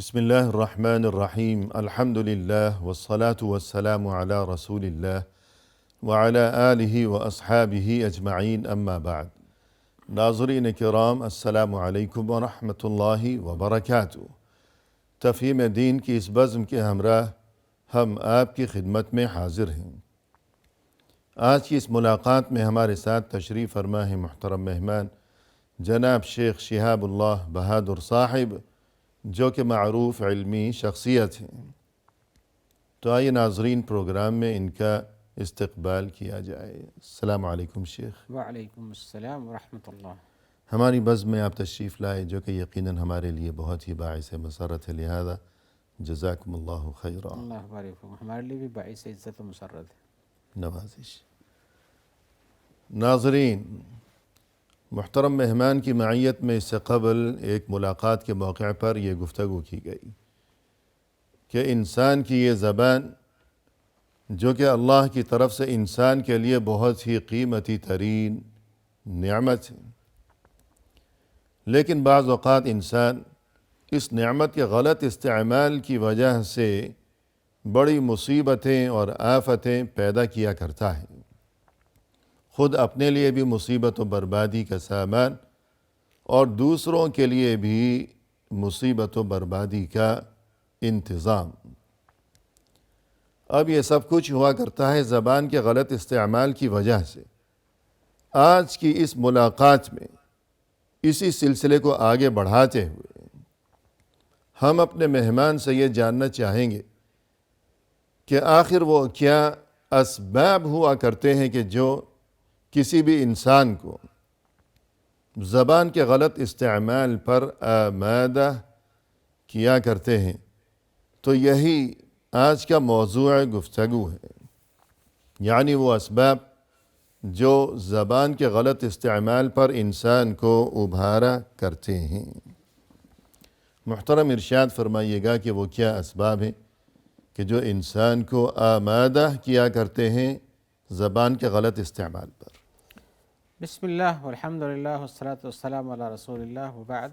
بسم اللہ الرحمن الرحیم الحمد للہ والصلاة والسلام علی رسول اللہ وعلی آلہ واصحابہ اجمعین اما بعد۔ ناظرین کرام، السلام علیکم ورحمۃ اللہ وبرکاتہ۔ تفہیم دین کی اس بزم کے ہمراہ ہم آپ کی خدمت میں حاضر ہیں۔ آج کی اس ملاقات میں ہمارے ساتھ تشریف فرما ہے محترم مہمان جناب شیخ شہاب اللہ بہادر صاحب، جو کہ معروف علمی شخصیت ہیں۔ تو آئیے ناظرین، پروگرام میں ان کا استقبال کیا جائے۔ السلام علیکم شیخ۔ وعلیکم السلام ورحمۃ اللہ۔ ہماری بزم میں آپ تشریف لائے، جو کہ یقیناً ہمارے لیے بہت ہی باعث مسرت ہے، لہذا جزاکم اللہ خیرا۔ اللہ بارک فیکم، ہمارے لیے بھی باعث عزت و مسرت ہے۔ نوازش۔ ناظرین، محترم مہمان کی معیت میں اس سے قبل ایک ملاقات کے موقع پر یہ گفتگو کی گئی کہ انسان کی یہ زبان، جو کہ اللہ کی طرف سے انسان کے لیے بہت ہی قیمتی ترین نعمت ہے، لیکن بعض اوقات انسان اس نعمت کے غلط استعمال کی وجہ سے بڑی مصیبتیں اور آفتیں پیدا کیا کرتا ہے، خود اپنے لیے بھی مصیبت و بربادی کا سامان اور دوسروں کے لیے بھی مصیبت و بربادی کا انتظام۔ اب یہ سب کچھ ہوا کرتا ہے زبان کے غلط استعمال کی وجہ سے۔ آج کی اس ملاقات میں اسی سلسلے کو آگے بڑھاتے ہوئے ہم اپنے مہمان سے یہ جاننا چاہیں گے کہ آخر وہ کیا اسباب ہوا کرتے ہیں کہ جو کسی بھی انسان کو زبان کے غلط استعمال پر آمادہ کیا کرتے ہیں۔ تو یہی آج کا موضوع گفتگو ہے، یعنی وہ اسباب جو زبان کے غلط استعمال پر انسان کو ابھارا کرتے ہیں۔ محترم ارشاد فرمائیے گا کہ وہ کیا اسباب ہیں کہ جو انسان کو آمادہ کیا کرتے ہیں زبان کے غلط استعمال پر۔ بسم اللہ والحمد للہ والصلاة والسلام علی رسول اللہ وبعد۔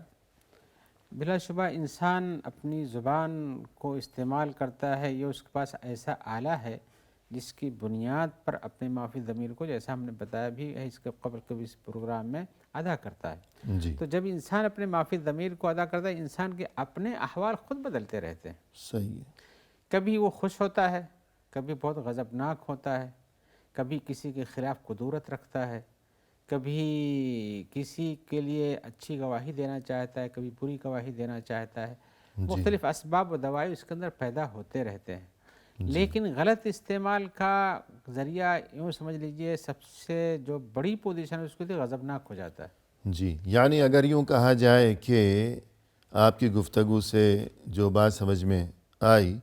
بلا شبہ انسان اپنی زبان کو استعمال کرتا ہے، یہ اس کے پاس ایسا آلہ ہے جس کی بنیاد پر اپنے معافی ضمیر کو، جیسا ہم نے بتایا بھی ہے اس کے قبل کبھی اس پروگرام میں، ادا کرتا ہے۔ جی تو جب انسان اپنے معافی ضمیر کو ادا کرتا ہے، انسان کے اپنے احوال خود بدلتے رہتے ہیں۔ صحیح ہے۔ کبھی وہ خوش ہوتا ہے، کبھی بہت غضبناک ہوتا ہے، کبھی کسی کے خلاف قدورت رکھتا ہے، کبھی کسی کے لیے اچھی گواہی دینا چاہتا ہے، کبھی بری گواہی دینا چاہتا ہے۔ مختلف اسباب و دواعی اس کے اندر پیدا ہوتے رہتے ہیں، لیکن غلط استعمال کا ذریعہ یوں سمجھ لیجئے سب سے جو بڑی پوزیشن ہے اس کے لیے غضبناک ہو جاتا ہے۔ جی، یعنی اگر یوں کہا جائے کہ آپ کی گفتگو سے جو بات سمجھ میں آئی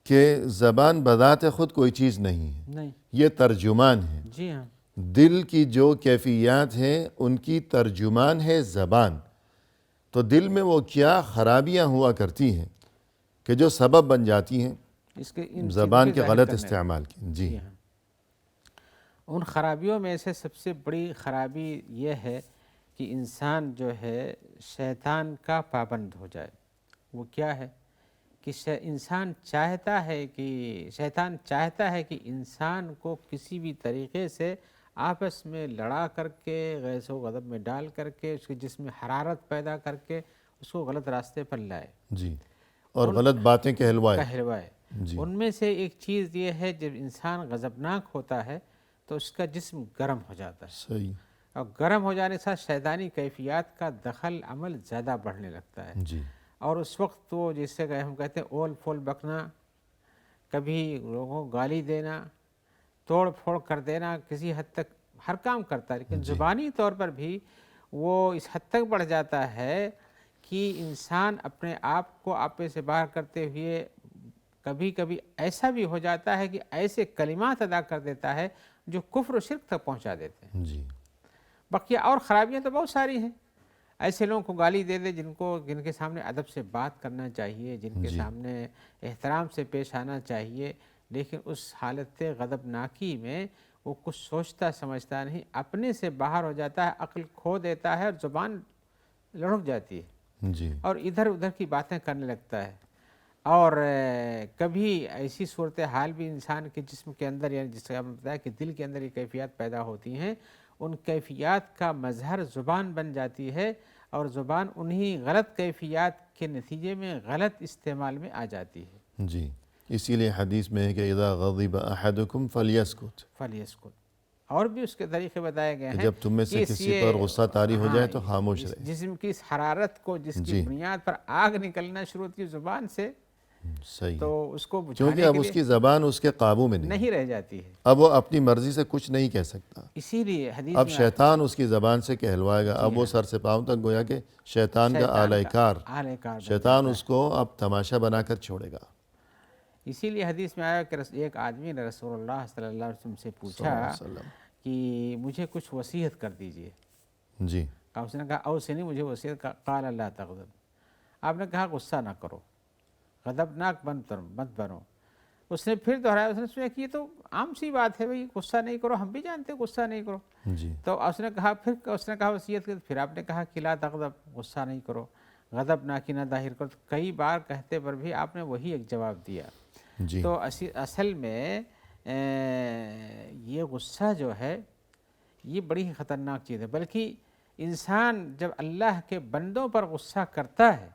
کہ زبان بذات خود کوئی چیز نہیں ہے، نہیں، یہ ترجمان ہے۔ جی ہاں، دل کی جو کیفیات ہیں ان کی ترجمان ہے زبان۔ تو دل میں وہ کیا خرابیاں ہوا کرتی ہیں کہ جو سبب بن جاتی ہیں اس کے ان زبان چیزوں کے ظاہر غلط کرنے استعمال کی۔ جی جی ہاں، ان خرابیوں میں سے سب سے بڑی خرابی یہ ہے کہ انسان جو ہے شیطان کا پابند ہو جائے۔ وہ کیا ہے کہ انسان چاہتا ہے کہ شیطان چاہتا ہے کہ انسان کو کسی بھی طریقے سے آپس میں لڑا کر کے، غیظ و غضب میں ڈال کر کے، اس کے جسم میں حرارت پیدا کر کے اس کو غلط راستے پر لائے، جی، اور غلط باتیں کہلوائے۔ کہلوائے۔ جی ان میں سے ایک چیز یہ ہے، جب انسان غضبناک ہوتا ہے تو اس کا جسم گرم ہو جاتا ہے، صحیح۔ اور گرم ہو جانے کے ساتھ شیطانی کیفیات کا دخل عمل زیادہ بڑھنے لگتا ہے، جی اور اس وقت وہ جسے ہم کہتے ہیں اول پھول بکنا، کبھی لوگوں کو گالی دینا، توڑ پھوڑ کر دینا، کسی حد تک ہر کام کرتا ہے، لیکن زبانی طور پر بھی وہ اس حد تک بڑھ جاتا ہے کہ انسان اپنے آپ کو آپے سے باہر کرتے ہوئے کبھی کبھی ایسا بھی ہو جاتا ہے کہ ایسے کلمات ادا کر دیتا ہے جو کفر و شرک تک پہنچا دیتے ہیں۔ جی بقیہ اور خرابیاں تو بہت ساری ہیں، ایسے لوگوں کو گالی دے دے جن کے سامنے ادب سے بات کرنا چاہیے، جن کے سامنے احترام سے پیش آنا چاہیے، لیکن اس حالت غضبناکی میں وہ کچھ سوچتا سمجھتا نہیں، اپنے سے باہر ہو جاتا ہے، عقل کھو دیتا ہے اور زبان لڑک جاتی ہے۔ جی اور ادھر ادھر کی باتیں کرنے لگتا ہے، اور کبھی ایسی صورتحال بھی انسان کے جسم کے اندر، یعنی جس کا ہم نے بتایا کہ دل کے اندر یہ کیفیات پیدا ہوتی ہیں، ان کیفیات کا مظہر زبان بن جاتی ہے، اور زبان انہی غلط کیفیات کے نتیجے میں غلط استعمال میں آ جاتی ہے۔ جی، اسی لیے حدیث میں ہے کہ اذا غضب احدکم فلیسکت، فلیسکت، اور بھی اس کے طریقے بتائے گئے کہ ہیں جب تم میں سے کہ کسی پر غصہ طاری ہو جائے تو خاموش اس رہے۔ جسم کی اس حرارت کو، جس کی جی بنیاد پر آگ نکلنا شروع ہوتی ہے زبان سے، صحیح تو ہے، اس کو کیونکہ بجھانے اب کے اس لیے کی زبان اس کے قابو میں نہیں، نہیں رہ جاتی ہے۔ اب وہ اپنی مرضی سے کچھ نہیں کہہ سکتا، اسی لیے حدیث اب میں شیطان اس کی زبان سے کہلوائے گا، اب وہ سر سے پاؤں تک گویا کہ شیطان کا شیطان آلہ کا کار، اعلی کار بن شیطان جاتا اس کو اب تماشا بنا کر چھوڑے گا۔ ہے۔ اسی لیے حدیث میں آیا کہ ایک آدمی نے رسول اللہ صلی اللہ علیہ وسلم سے صلی اللہ پوچھا علیہ وسلم۔ کہ مجھے کچھ وصیت کر دیجئے۔ جی اس نے کہا اوصنی، مجھے وصیت کا، قال لا تغضب، آپ نے کہا غصہ نہ کرو، غضبناک مت بنو۔ اس نے پھر دہرایا، اس نے سوچا کہ یہ تو عام سی بات ہے بھئی، غصہ نہیں کرو، ہم بھی جانتے ہیں غصہ نہیں کرو۔ جی تو اس نے کہا، پھر اس نے کہا وصیت کی، پھر آپ نے کہا کہ لا تغضب، غصہ نہیں کرو، غضب ناکی نہ ظاہر کرو۔ تو کئی بار کہتے پر بھی آپ نے وہی ایک جواب دیا۔ جی تو اصل میں یہ غصہ جو ہے یہ بڑی ہی خطرناک چیز ہے، بلکہ انسان جب اللہ کے بندوں پر غصہ کرتا ہے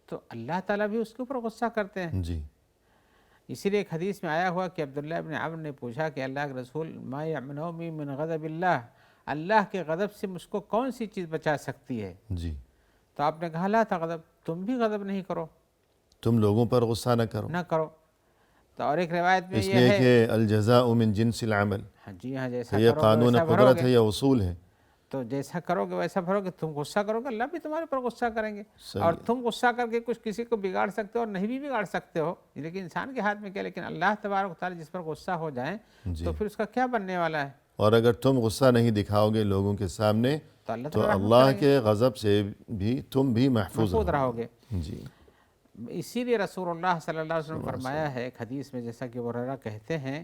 تو اللہ تعالیٰ بھی اس کے اوپر غصہ کرتے ہیں۔ جی اسی لیے ایک حدیث میں آیا ہوا کہ عبداللہ ابن عمرو نے پوچھا کہ اللہ کے رسول، ما یمنعنی من غضب اللہ، اللہ کے غضب سے مجھ کو کون سی چیز بچا سکتی ہے؟ جی تو آپ نے کہا لا تغضب، تم بھی غضب نہیں کرو، تم لوگوں پر غصہ نہ کرو، نہ کرو۔ تو اور ایک روایت میں اس یہ لیے ہے، کہ الجزاء من جنس العمل، ہاں جی ہاں، کہ جیسا یہ کرو گے قانون ویسا بھرو قدرت گے، ہے یا اصول ہے۔ تو جیسا کرو گے ویسا بھرو گے، تم غصہ کرو گے اللہ بھی تمہارے پر غصہ کریں گے، صحیح اور ہے۔ تم غصہ کر کے کچھ کسی کو بگاڑ سکتے ہو اور نہیں بھی بگاڑ سکتے ہو، لیکن انسان کے ہاتھ میں کیا، لیکن اللہ تبارک و تعالیٰ جس پر غصہ ہو جائیں جی تو پھر اس کا کیا بننے والا ہے؟ اور اگر تم غصہ نہیں دکھاؤ گے لوگوں کے سامنے تو اللہ تو تعالیٰ رحمت اللہ کریں گے، کے غضب سے بھی تم بھی محفوظ محفوظ رہو رہو گے۔ گے۔ جی اسی لیے رسول اللہ صلی اللہ علیہ وسلم فرمایا ہے ایک حدیث میں، جیسا کہ ہریرہ کہتے ہیں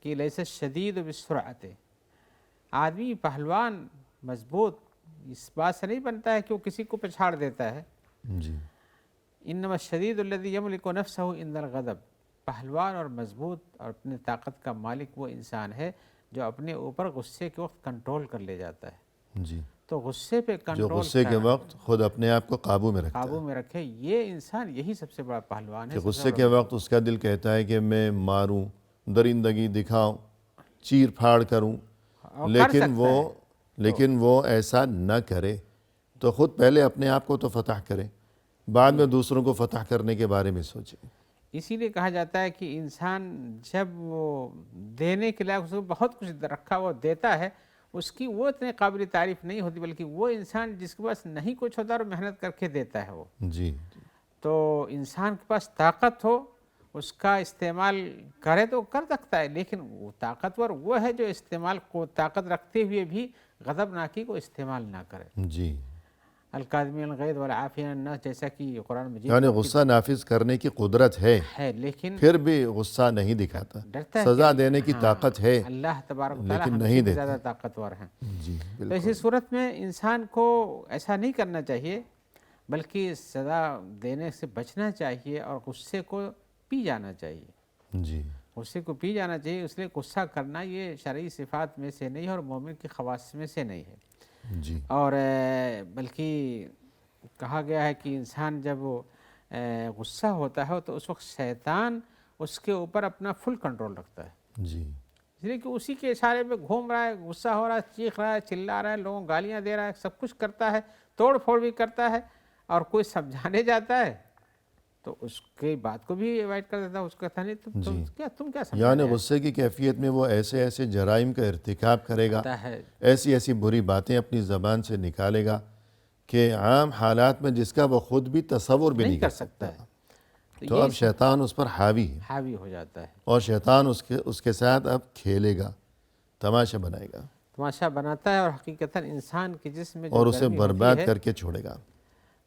کہ لیس الشدید بالسرعۃ، آدمی پہلوان مضبوط اس بات سے نہیں بنتا ہے کہ وہ کسی کو پچھاڑ دیتا ہے، جی انما الشدید الذی یملک نفسہ عند الغضب، پہلوان اور مضبوط اور اپنے طاقت کا مالک وہ انسان ہے جو اپنے اوپر غصے کے وقت کنٹرول کر لے جاتا ہے۔ جی تو غصے پہ جو کنٹرول غصے کے وقت خود اپنے آپ کو قابو میں رکھتا قابو ہے، میں رکھے، یہ انسان یہی سب سے بڑا پہلوان ہے، کہ سب سے غصے بڑا کے وقت اس کا دل کہتا ہے کہ میں ماروں، درندگی دکھاؤں، چیر پھاڑ کروں، اور کر سکتا ہے۔ لیکن وہ ایسا نہ کرے، تو خود پہلے اپنے آپ کو تو فتح کرے، بعد میں دوسروں کو فتح کرنے کے بارے میں سوچے۔ اسی لیے کہا جاتا ہے کہ انسان جب وہ دینے کے لائق، اس کو بہت کچھ رکھا وہ دیتا ہے، اس کی وہ اتنے قابل تعریف نہیں ہوتی، بلکہ وہ انسان جس کے پاس نہیں کچھ ہوتا اور محنت کر کے دیتا ہے وہ، جی تو انسان کے پاس طاقت ہو، اس کا استعمال کرے تو کر سکتا ہے، لیکن وہ طاقتور وہ ہے جو استعمال کو طاقت رکھتے ہوئے بھی غضب ناکی کو استعمال نہ کرے۔ جی الکاظمین الغیظ والعافین عن الناس، جیسا کہ قرآن مجید یعنی میں غصہ نافذ کرنے کی قدرت ہے، لیکن پھر بھی غصہ نہیں دکھاتا، ڈرتا ہے سزا کہ دینے کی طاقت ہے اللہ تبارک و تعالیٰ لیکن ہم نہیں سے بھی دیتا۔ زیادہ طاقتور ہیں۔ جی تو بالکل اسی صورت میں انسان کو ایسا نہیں کرنا چاہیے، بلکہ سزا دینے سے بچنا چاہیے اور غصے کو پی جانا چاہیے، جی غصے کو پی جانا چاہیے۔ اس لیے غصہ کرنا یہ شرعی صفات میں سے نہیں ہے اور مومن کی خواص میں سے نہیں ہے، جی اور بلکہ کہا گیا ہے کہ انسان جب غصہ ہوتا ہے تو اس وقت شیطان اس کے اوپر اپنا فل کنٹرول رکھتا ہے، جی اس لیے کہ اسی کے اشارے پہ گھوم رہا ہے، غصہ ہو رہا ہے، چیخ رہا ہے، چلا رہا ہے، لوگوں کو گالیاں دے رہا ہے، سب کچھ کرتا ہے، توڑ پھوڑ بھی کرتا ہے، اور کوئی سمجھانے جاتا ہے تو اس کی بات کو بھی ایوائڈ کر دیتا ہے، اس کو کہتا نہیں تم کیا یعنی سمجھانے غصے کی کیفیت میں وہ ایسے ایسے جرائم کا ارتکاب کرے گا، آتا ہے۔ ایسی ایسی بری باتیں اپنی زبان سے نکالے گا کہ عام حالات میں جس کا وہ خود بھی تصور بھی نہیں کر سکتا، ہے، تو اب شیطان اس پر حاوی ہے، حاوی ہو جاتا ہے، اور شیطان اس کے ساتھ اب کھیلے گا، تماشا بنائے گا، تماشا بناتا ہے، اور حقیقتاً انسان کے جسم میں جو اور اسے گرمی برباد ہوتی ہے کر کے چھوڑے گا۔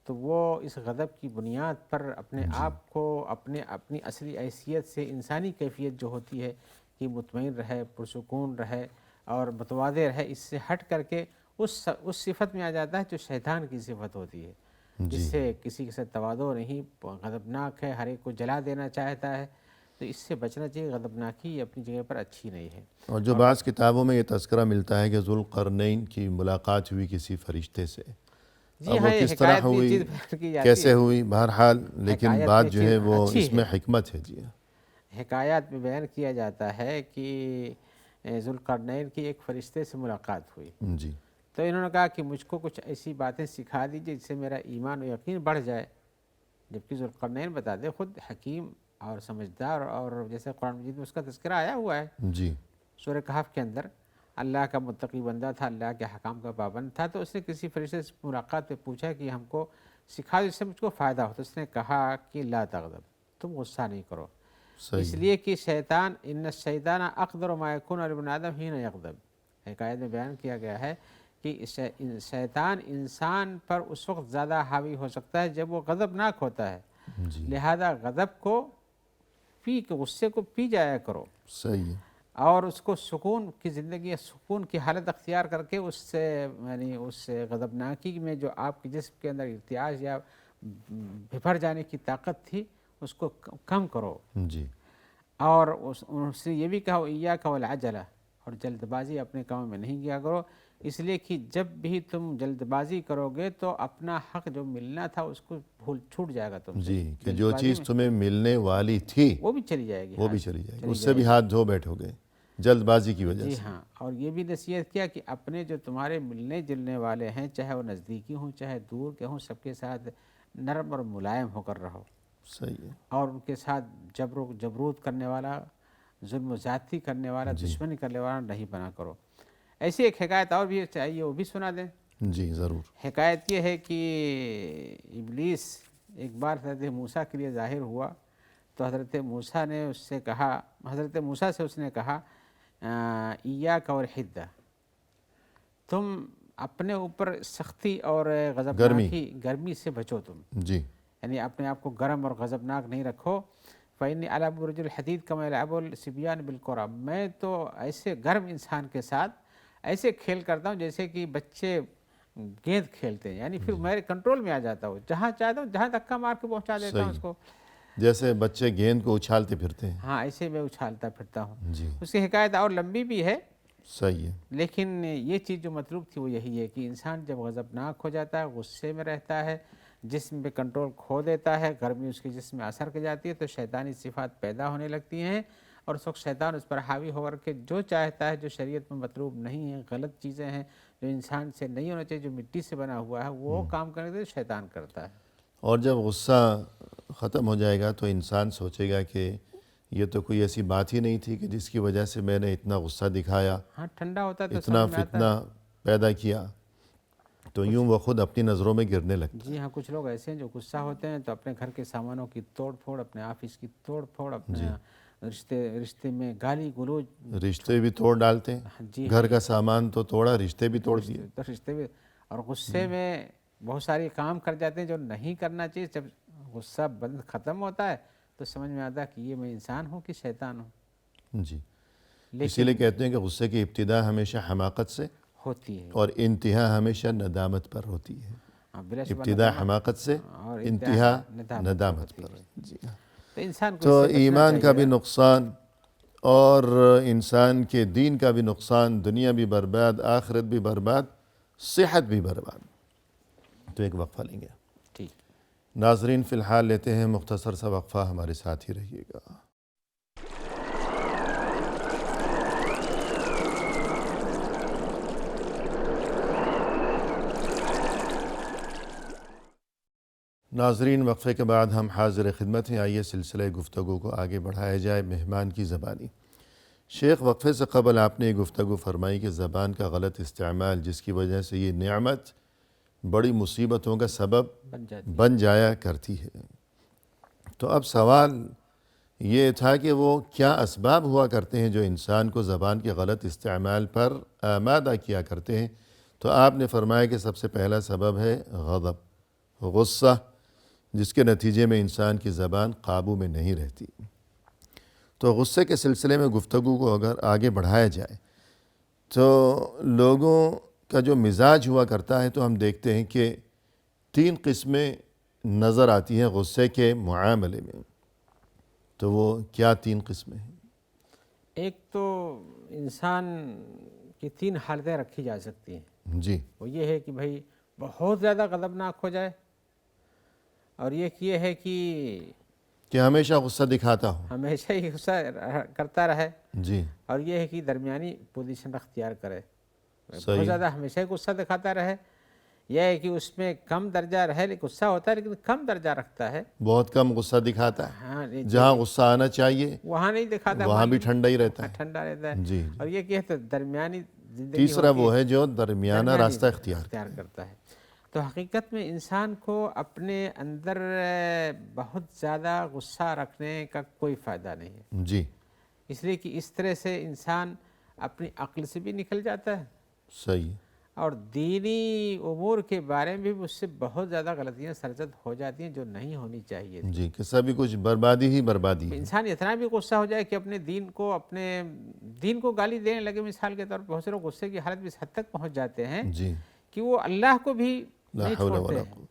تو وہ اس غضب کی بنیاد پر اپنے آپ کو اپنی اصلی حیثیت سے، انسانی کیفیت جو ہوتی ہے کہ مطمئن رہے، پرسکون رہے اور متواضع رہے، اس سے ہٹ کر کے اس صفت میں آ جاتا ہے جو شیطان کی صفت ہوتی ہے، جس سے کسی کے ساتھ تواضع نہیں، غضبناک ہے، ہر ایک کو جلا دینا چاہتا ہے، تو اس سے بچنا چاہیے۔ غضبناکی اپنی جگہ پر اچھی نہیں ہے۔ اور جو بعض کتابوں میں یہ تذکرہ ملتا ہے کہ ذوالقرنین کی ملاقات ہوئی کسی فرشتے سے، جی اب ہاں، وہ یہ کس طرح حکایت بھی ہوئی، چیز بیان کی جاتی کیسے ہے، ہوئی، بہرحال لیکن حکایت بات میں جو چیز ہے وہ اچھی اس میں ہے۔ حکمت ہے جی۔ حکایات میں بیان کیا جاتا ہے کہ ذوالقرنین کی ایک فرشتے سے ملاقات ہوئی، جی تو انہوں نے کہا کہ مجھ کو کچھ ایسی باتیں سکھا دیجیے جس سے میرا ایمان و یقین بڑھ جائے، جبکہ ذوالقرنین بتاتے خود حکیم اور سمجھدار، اور جیسے قرآن مجید میں اس کا تذکرہ آیا ہوا ہے جی سورہ کہف کے اندر، اللہ کا متقی بندہ تھا، اللہ کے حکام کا پابند تھا، تو اس نے کسی فرشتے سے ملاقات پہ پوچھا کہ ہم کو سکھا دو جس سے مجھ کو فائدہ ہو، تو اس نے کہا کہ لا تغضب، تم غصہ نہیں کرو، اس صحیح لیے کہ شیطان ان الشیطان اقدر ما یکون علی ابن آدم حین یغضب، حکایت میں بیان کیا گیا ہے کہ شیطان انسان پر اس وقت زیادہ حاوی ہو سکتا ہے جب وہ غضبناک ہوتا ہے، جی لہذا غضب کو غصے کو پی جایا کرو، صحیح ہے اور اس کو سکون کی زندگی یا سکون کی حالت اختیار کر کے اس سے یعنی اس غضبناکی میں جو آپ کے جسم کے اندر ارتعاش یا بھر جانے کی طاقت تھی اس کو کم کرو، جی اور اس سے یہ بھی کہا ایاک والعجلہ، اور جلد بازی اپنے کاموں میں نہیں کیا کرو، اس لیے کہ جب بھی تم جلد بازی کرو گے تو اپنا حق جو ملنا تھا اس کو چھوٹ جائے گا تم سے، جی کہ جلد جو بازی چیز میں تمہیں ملنے والی تھی وہ بھی چلی جائے گی، وہ ہاں بھی چلی جائے گی، چلی اس سے بھی ہاتھ دھو بیٹھو گے جلد بازی کی وجہ جی سے۔ ہاں، اور یہ بھی نصیحت کیا کہ اپنے جو تمہارے ملنے جلنے والے ہیں، چاہے وہ نزدیکی ہوں چاہے دور کے ہوں، سب کے ساتھ نرم اور ملائم ہو کر رہو، صحیح ہے اور ان کے ساتھ جبر و جبروت کرنے والا، ظلم و زیادتی کرنے والا، دشمنی کرنے والا نہیں بنا کرو۔ ایسی ایک حکایت اور بھی چاہیے، وہ بھی سنا دیں۔ جی ضرور۔ حکایت یہ ہے کہ ابلیس ایک بار حضرت موسیٰ کے لیے ظاہر ہوا، تو حضرت موسیٰ نے اس سے کہا، حضرت موسیٰ سے اس نے کہا ایاک والحدہ، تم اپنے اوپر سختی اور غضبناکی گرمی سے بچو، تم جی یعنی اپنے آپ کو گرم اور غضبناک نہیں رکھو، فإنی ألعب برج الحدید کما يلعب الصبيان بالكرة، میں تو ایسے گرم انسان کے ساتھ ایسے کھیل کرتا ہوں جیسے کہ بچے گیند کھیلتے ہیں، یعنی پھر میرے کنٹرول میں آ جاتا ہوں، جہاں چاہتا ہوں جہاں دھکا مار کے پہنچا دیتا ہوں اس کو، جیسے بچے گیند کو اچھالتے پھرتے ہیں۔ ہاں ایسے میں اچھالتا پھرتا ہوں۔ جی اس کی حکایت اور لمبی بھی ہے، صحیح ہے لیکن یہ چیز جو مطلوب تھی وہ یہی ہے کہ انسان جب غضبناک ہو جاتا ہے، غصے میں رہتا ہے، جسم پہ کنٹرول کھو دیتا ہے، گرمی اس کے جسم میں اثر کر جاتی ہے، تو شیطانی صفات پیدا ہونے لگتی ہیں، اور اس وقت شیطان اس پر حاوی ہو کر کے جو چاہتا ہے، جو شریعت میں مطلوب نہیں ہے، غلط چیزیں ہیں جو انسان سے نہیں ہونا چاہیے، جو مٹی سے بنا ہوا ہے، وہ کام کرنے کے لیے شیطان کرتا ہے۔ اور جب غصہ ختم ہو جائے گا تو انسان سوچے گا کہ یہ تو کوئی ایسی بات ہی نہیں تھی کہ جس کی وجہ سے میں نے اتنا غصہ دکھایا، ہاں ٹھنڈا ہوتا ہے تو اتنا سمجھ میں آتا ہے۔ فتنہ پیدا کیا، تو یوں وہ خود اپنی نظروں میں گرنے لگتا جی ہاں، کچھ لوگ ایسے ہیں جو غصہ ہوتے ہیں تو اپنے گھر کے سامانوں کی توڑ پھوڑ، اپنے آفس کی توڑ پھوڑ، اپنے رشتے میں گالی گلوچ، رشتے بھی توڑ ڈالتے ہیں، جی گھر کا سامان تو توڑا، رشتے بھی توڑ دیے۔ تو رشتے میں، اور غصے میں بہت ساری کام کر جاتے ہیں جو نہیں کرنا چاہیے۔ جب غصہ بند ختم ہوتا ہے تو سمجھ میں آتا ہے کہ یہ میں انسان ہوں کہ شیطان ہوں، جی اسی لیکن لیے کہتے ہیں کہ غصے کی ابتدا ہمیشہ حماقت سے ہوتی ہے، اور انتہا ہمیشہ ندامت پر ہوتی ہے۔ بلا شبہ ابتدا ندامت، حماقت سے، اور انتہا ندامت ہوتی پر۔ ہے۔ جی تو انسان کو تو اس سے بچنا ایمان کا بھی چاہیے۔ نقصان اور انسان کے دین کا بھی نقصان، دنیا بھی برباد، آخرت بھی برباد، صحت بھی برباد۔ تو ایک وقفہ لیں گے ٹھیک، ناظرین، فی الحال لیتے ہیں مختصر سا وقفہ، ہمارے ساتھ ہی رہیے گا۔ ناظرین، وقفے کے بعد ہم حاضر خدمت ہیں، آئیے سلسلہ گفتگو کو آگے بڑھایا جائے مہمان کی زبانی۔ شیخ، وقفے سے قبل آپ نے یہ گفتگو فرمائی کہ زبان کا غلط استعمال جس کی وجہ سے یہ نعمت بڑی مصیبتوں کا سبب بن جایا کرتی ہے، تو اب سوال یہ تھا کہ وہ کیا اسباب ہوا کرتے ہیں جو انسان کو زبان کے غلط استعمال پر آمادہ کیا کرتے ہیں؟ تو آپ نے فرمایا کہ سب سے پہلا سبب ہے غضب، غصہ، جس کے نتیجے میں انسان کی زبان قابو میں نہیں رہتی۔ تو غصے کے سلسلے میں گفتگو کو اگر آگے بڑھایا جائے تو لوگوں کا جو مزاج ہوا کرتا ہے، تو ہم دیکھتے ہیں کہ 3 قسمیں نظر آتی ہیں غصے کے معاملے میں، تو وہ کیا 3 قسمیں ہیں؟ ایک تو انسان کی 3 حالتیں رکھی جا سکتی ہیں. جی وہ یہ ہے کہ بھائی بہت زیادہ غضبناک ہو جائے، اور ایک یہ ہے کہ ہمیشہ غصہ دکھاتا ہو. ہمیشہ ہی غصہ کرتا رہے، جی اور یہ ہے کہ درمیانی پوزیشن اختیار کرے. صحیح. بہت زیادہ ہمیشہ ہی غصہ دکھاتا رہے، یہ ہے کہ اس میں کم درجہ رہے، لیکن غصہ ہوتا ہے لیکن کم درجہ رکھتا ہے. بہت کم غصہ دکھاتا ہے، ہاں جہاں غصہ آنا چاہیے وہاں نہیں دکھاتا، وہاں بھی ٹھنڈا ہی رہتا ہے. ٹھنڈا رہتا ہے. جی اور یہ کہ تو درمیانی زندگی تیسرا ہوتی وہ ہے جو درمیانہ درمیانی راستہ اختیار کرتا ہے. تو حقیقت میں انسان کو اپنے اندر بہت زیادہ غصہ رکھنے کا کوئی فائدہ نہیں ہے. جی اس لیے کہ اس طرح سے انسان اپنی عقل سے بھی نکل جاتا ہے، صحیح. اور دینی امور کے بارے میں بھی اس سے بہت زیادہ غلطیاں سرزد ہو جاتی ہیں جو نہیں ہونی چاہیے. جی کہ سبھی کچھ بربادی ہی بربادی ہے. انسان اتنا بھی غصہ ہو جائے کہ اپنے دین کو گالی دینے لگے. مثال کے طور پر بہت سے لوگ غصے کی حالت بھی اس حد تک پہنچ جاتے ہیں جی کہ وہ اللہ کو بھی لا نہیں حول چھوڑتے ولا ہیں قوة.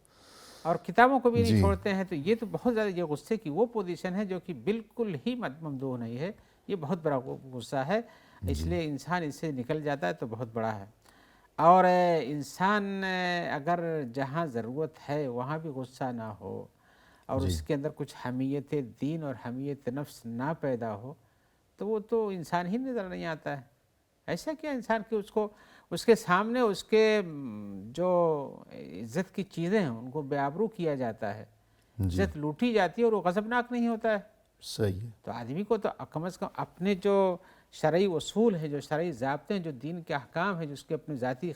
اور کتابوں کو بھی نہیں جی. چھوڑتے ہیں. تو یہ تو بہت زیادہ یہ غصے کی وہ پوزیشن ہے جو کہ بالکل ہی ممدوح نہیں ہے. یہ بہت بڑا غصہ ہے، اس لیے انسان اس سے نکل جاتا ہے تو بہت بڑا ہے. اور انسان اگر جہاں ضرورت ہے وہاں بھی غصہ نہ ہو، اور جی. اس کے اندر کچھ حمیت دین اور حمیت نفس نہ پیدا ہو، تو وہ تو انسان ہی نظر نہیں آتا ہے. ایسا کیا انسان کہ اس کے سامنے اس کے جو عزت کی چیزیں ہیں ان کو بے آبرو کیا جاتا ہے، جی عزت لوٹی جاتی ہے اور وہ غضبناک نہیں ہوتا ہے. صحیح ہے. تو آدمی کو تو کم از کم اپنے جو شرعی اصول ہیں، جو شرعی ضابطے ہیں، جو دین کے احکام ہیں، جس کے اپنے ذاتی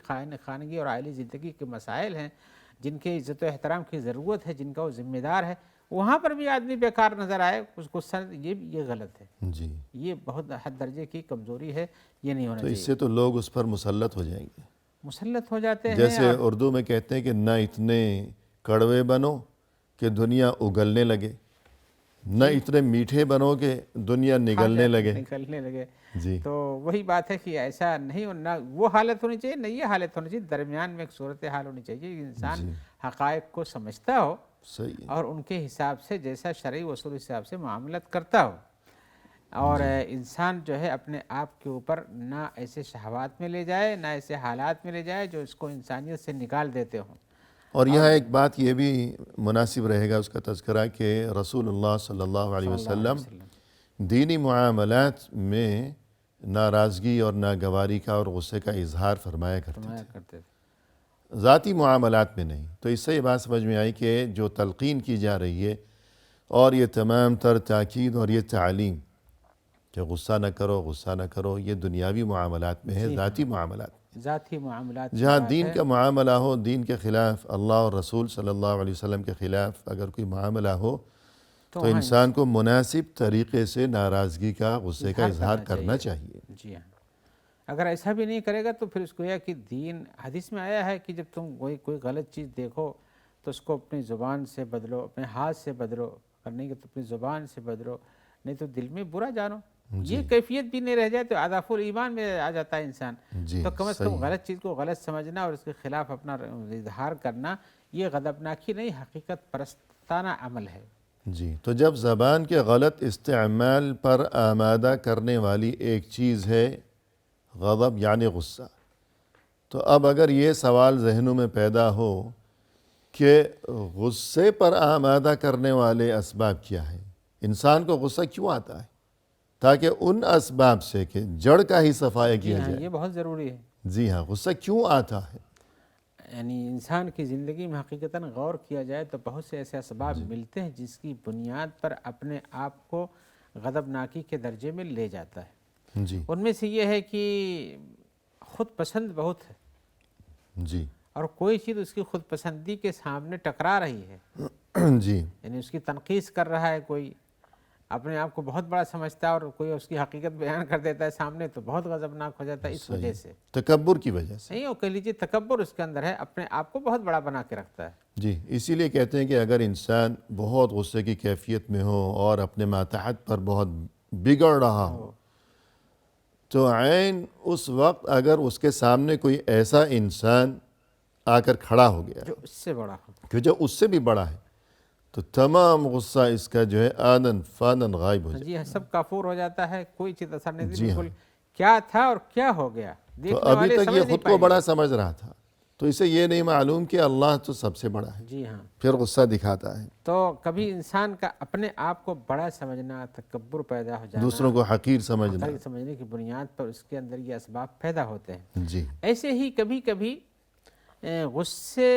خانگی اور عائلی زندگی کے مسائل ہیں، جن کے عزت و احترام کی ضرورت ہے، جن کا وہ ذمہ دار ہے، وہاں پر بھی آدمی بیکار نظر آئے اس کو یہ غلط ہے. جی یہ بہت حد درجے کی کمزوری ہے، یہ نہیں ہونا تو اس چاہیے. سے تو لوگ اس پر مسلط ہو جائیں گے. مسلط ہو جاتے ہیں. جیسے اردو میں کہتے ہیں کہ نہ اتنے کڑوے بنو کہ دنیا اگلنے لگے، نہ اتنے میٹھے بنو کہ دنیا نگلنے لگے. جی تو وہی بات ہے کہ ایسا نہیں، نہ وہ حالت ہونی چاہیے نہ یہ حالت ہونی چاہیے. درمیان میں ایک صورتحال ہونی چاہیے کہ انسان حقائق کو سمجھتا ہو صحیح ہے. اور ان کے حساب سے جیسا شرعی اصول حساب سے معاملت کرتا ہو، اور انسان جو ہے اپنے آپ کے اوپر نہ ایسے شہوات میں لے جائے، نہ ایسے حالات میں لے جائے جو اس کو انسانیت سے نکال دیتے ہوں. اور یہاں ایک بات یہ بھی مناسب رہے گا اس کا تذکرہ کہ رسول اللہ صلی اللہ علیہ وسلم دینی معاملات میں ناراضگی اور ناگواری کا اور غصے کا اظہار فرمایا کرتے تھے، ذاتی معاملات میں نہیں. تو اس سے یہ بات سمجھ میں آئی کہ جو تلقین کی جا رہی ہے اور یہ تمام تر تاکید اور یہ تعلیم کہ غصہ نہ کرو غصہ نہ کرو، یہ دنیاوی معاملات میں ہے، ذاتی معاملات. ذاتی معاملات جہاں دین کا معاملہ ہو، دین کے خلاف، اللہ اور رسول صلی اللہ علیہ وسلم کے خلاف اگر کوئی معاملہ ہو تو انسان کو مناسب طریقے سے ناراضگی کا، غصے کا اظہار کرنا چاہیے. جی ہاں. اگر ایسا بھی نہیں کرے گا تو پھر اس کو یہ کہ دین حدیث میں آیا ہے کہ جب تم کوئی غلط چیز دیکھو تو اس کو اپنی زبان سے بدلو، اپنے ہاتھ سے بدلو، کرنے کے تو اپنی زبان سے بدلو، نہیں تو دل میں برا جانو. یہ کیفیت بھی نہیں رہ جائے تو اضعاف الایمان میں آ جاتا ہے انسان. تو کم از کم غلط چیز کو غلط سمجھنا اور اس کے خلاف اپنا اظہار کرنا یہ غضبناکی نہیں، حقیقت پرستانہ عمل ہے. جی تو جب زبان کے غلط استعمال پر آمادہ کرنے والی ایک چیز ہے غضب یعنی غصہ، تو اب اگر یہ سوال ذہنوں میں پیدا ہو کہ غصے پر آمادہ کرنے والے اسباب کیا ہیں، انسان کو غصہ کیوں آتا ہے، تاکہ ان اسباب سے کہ جڑ کا ہی صفایا کیا جائے. یہ بہت ضروری ہے. جی ہاں، غصہ کیوں آتا ہے؟ یعنی انسان کی زندگی میں حقیقتاً غور کیا جائے تو بہت سے ایسے اسباب ملتے ہیں جس کی بنیاد پر اپنے آپ کو غضبناکی کے درجے میں لے جاتا ہے. جی ان میں سے یہ ہے کہ خود پسند بہت ہے، جی اور کوئی چیز اس کی خود پسندی کے سامنے ٹکرا رہی ہے. جی یعنی اس کی تنقیص کر رہا ہے، کوئی اپنے آپ کو بہت بڑا سمجھتا ہے اور کوئی اس کی حقیقت بیان کر دیتا ہے سامنے تو بہت غضبناک ہو جاتا ہے. اس وجہ سے تکبر کی وجہ سے، نہیں، وہ کہہ لیجیے تکبر اس کے اندر ہے، اپنے آپ کو بہت بڑا بنا کے رکھتا ہے. جی اسی لیے کہتے ہیں کہ اگر انسان بہت غصے کی کیفیت میں ہو اور اپنے ماتحت پر بہت بگڑ رہا ہو تو عین اس وقت اگر اس کے سامنے کوئی ایسا انسان آ کر کھڑا ہو گیا جو اس سے بڑا ہو. کہ جو اس سے بھی بڑا ہے، تو تمام غصہ اس کا جو ہے آنن فانن غائب ہو جائے. جی ہاں، سب کافور ہو جاتا ہے، کوئی چیز اثر نہیں دی، جی ہاں. بالکل کیا تھا اور کیا ہو گیا تو دیکھنے ابھی والے تک سمجھ یہ نہیں خود کو پائیں گے. بڑا سمجھ رہا تھا، تو اسے یہ نہیں معلوم کہ اللہ تو سب سے بڑا ہے، جی ہاں. پھر غصہ دکھاتا ہے، تو کبھی انسان کا اپنے آپ کو بڑا سمجھنا، تکبر پیدا ہو جانا، دوسروں کو حقیر سمجھنا. حقیر سمجھنے کی بنیاد پر اس کے اندر یہ اسباب پیدا ہوتے ہیں. جی ایسے ہی کبھی کبھی غصے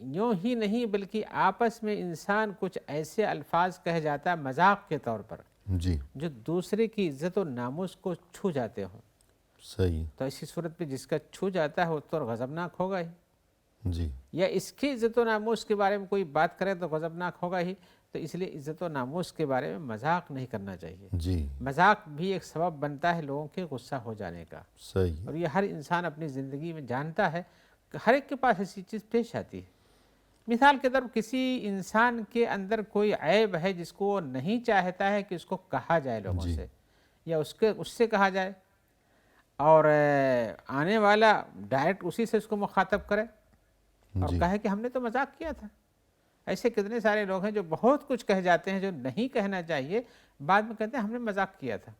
یوں ہی نہیں بلکہ آپس میں انسان کچھ ایسے الفاظ کہہ جاتا ہے مذاق کے طور پر جی جو دوسرے کی عزت و ناموس کو چھو جاتے ہوں. صحیح. تو ایسی صورت پہ جس کا چھو جاتا ہے وہ تو غضبناک ہوگا ہی، جی یا اس کی عزت و ناموس کے بارے میں کوئی بات کرے تو غضبناک ہوگا ہی. تو اس لیے عزت و ناموس کے بارے میں مذاق نہیں کرنا چاہیے. جی مذاق بھی ایک سبب بنتا ہے لوگوں کے غصہ ہو جانے کا، صحیح. اور یہ ہر انسان اپنی زندگی میں جانتا ہے کہ ہر ایک کے پاس ایسی چیز پیش آتی ہے. مثال کے طور پر کسی انسان کے اندر کوئی عیب ہے جس کو وہ نہیں چاہتا ہے کہ اس کو کہا جائے لوگوں جی. سے، یا اس سے کہا جائے، اور آنے والا ڈائریکٹ اسی سے اس کو مخاطب کرے اور جی کہے کہ ہم نے تو مذاق کیا تھا. ایسے کتنے سارے لوگ ہیں جو بہت کچھ کہہ جاتے ہیں جو نہیں کہنا چاہیے، بعد میں کہتے ہیں ہم نے مذاق کیا تھا.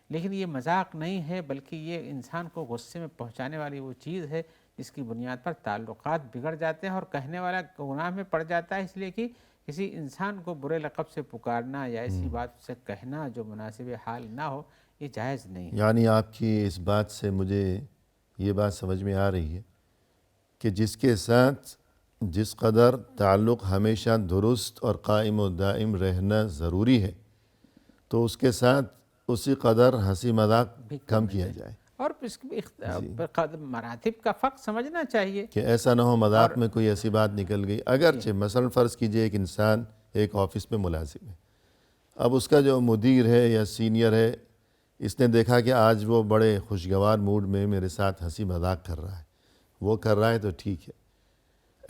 لیکن یہ مذاق نہیں ہے، بلکہ یہ انسان کو غصے میں پہنچانے والی وہ چیز ہے جس کی بنیاد پر تعلقات بگڑ جاتے ہیں اور کہنے والا گناہ میں پڑ جاتا ہے. اس لیے کہ کسی انسان کو برے لقب سے پکارنا یا ایسی بات سے کہنا جو مناسب حال نہ ہو، یہ جائز نہیں ہے. یعنی آپ کی اس بات سے مجھے یہ بات سمجھ میں آ رہی ہے کہ جس کے ساتھ جس قدر تعلق ہمیشہ درست اور قائم و دائم رہنا ضروری ہے، تو اس کے ساتھ اسی قدر ہنسی مذاق بھی کم کیا جائے، اور اس کے مراتب کا فرق سمجھنا چاہیے. کہ ایسا نہ ہو مذاق میں کوئی ایسی بات نکل گئی. اگرچہ مثلا فرض کیجئے ایک انسان ایک آفس میں ملازم ہے، اب اس کا جو مدیر ہے یا سینئر ہے، اس نے دیکھا کہ آج وہ بڑے خوشگوار موڈ میں میرے ساتھ ہنسی مذاق کر رہا ہے، وہ کر رہا ہے تو ٹھیک ہے.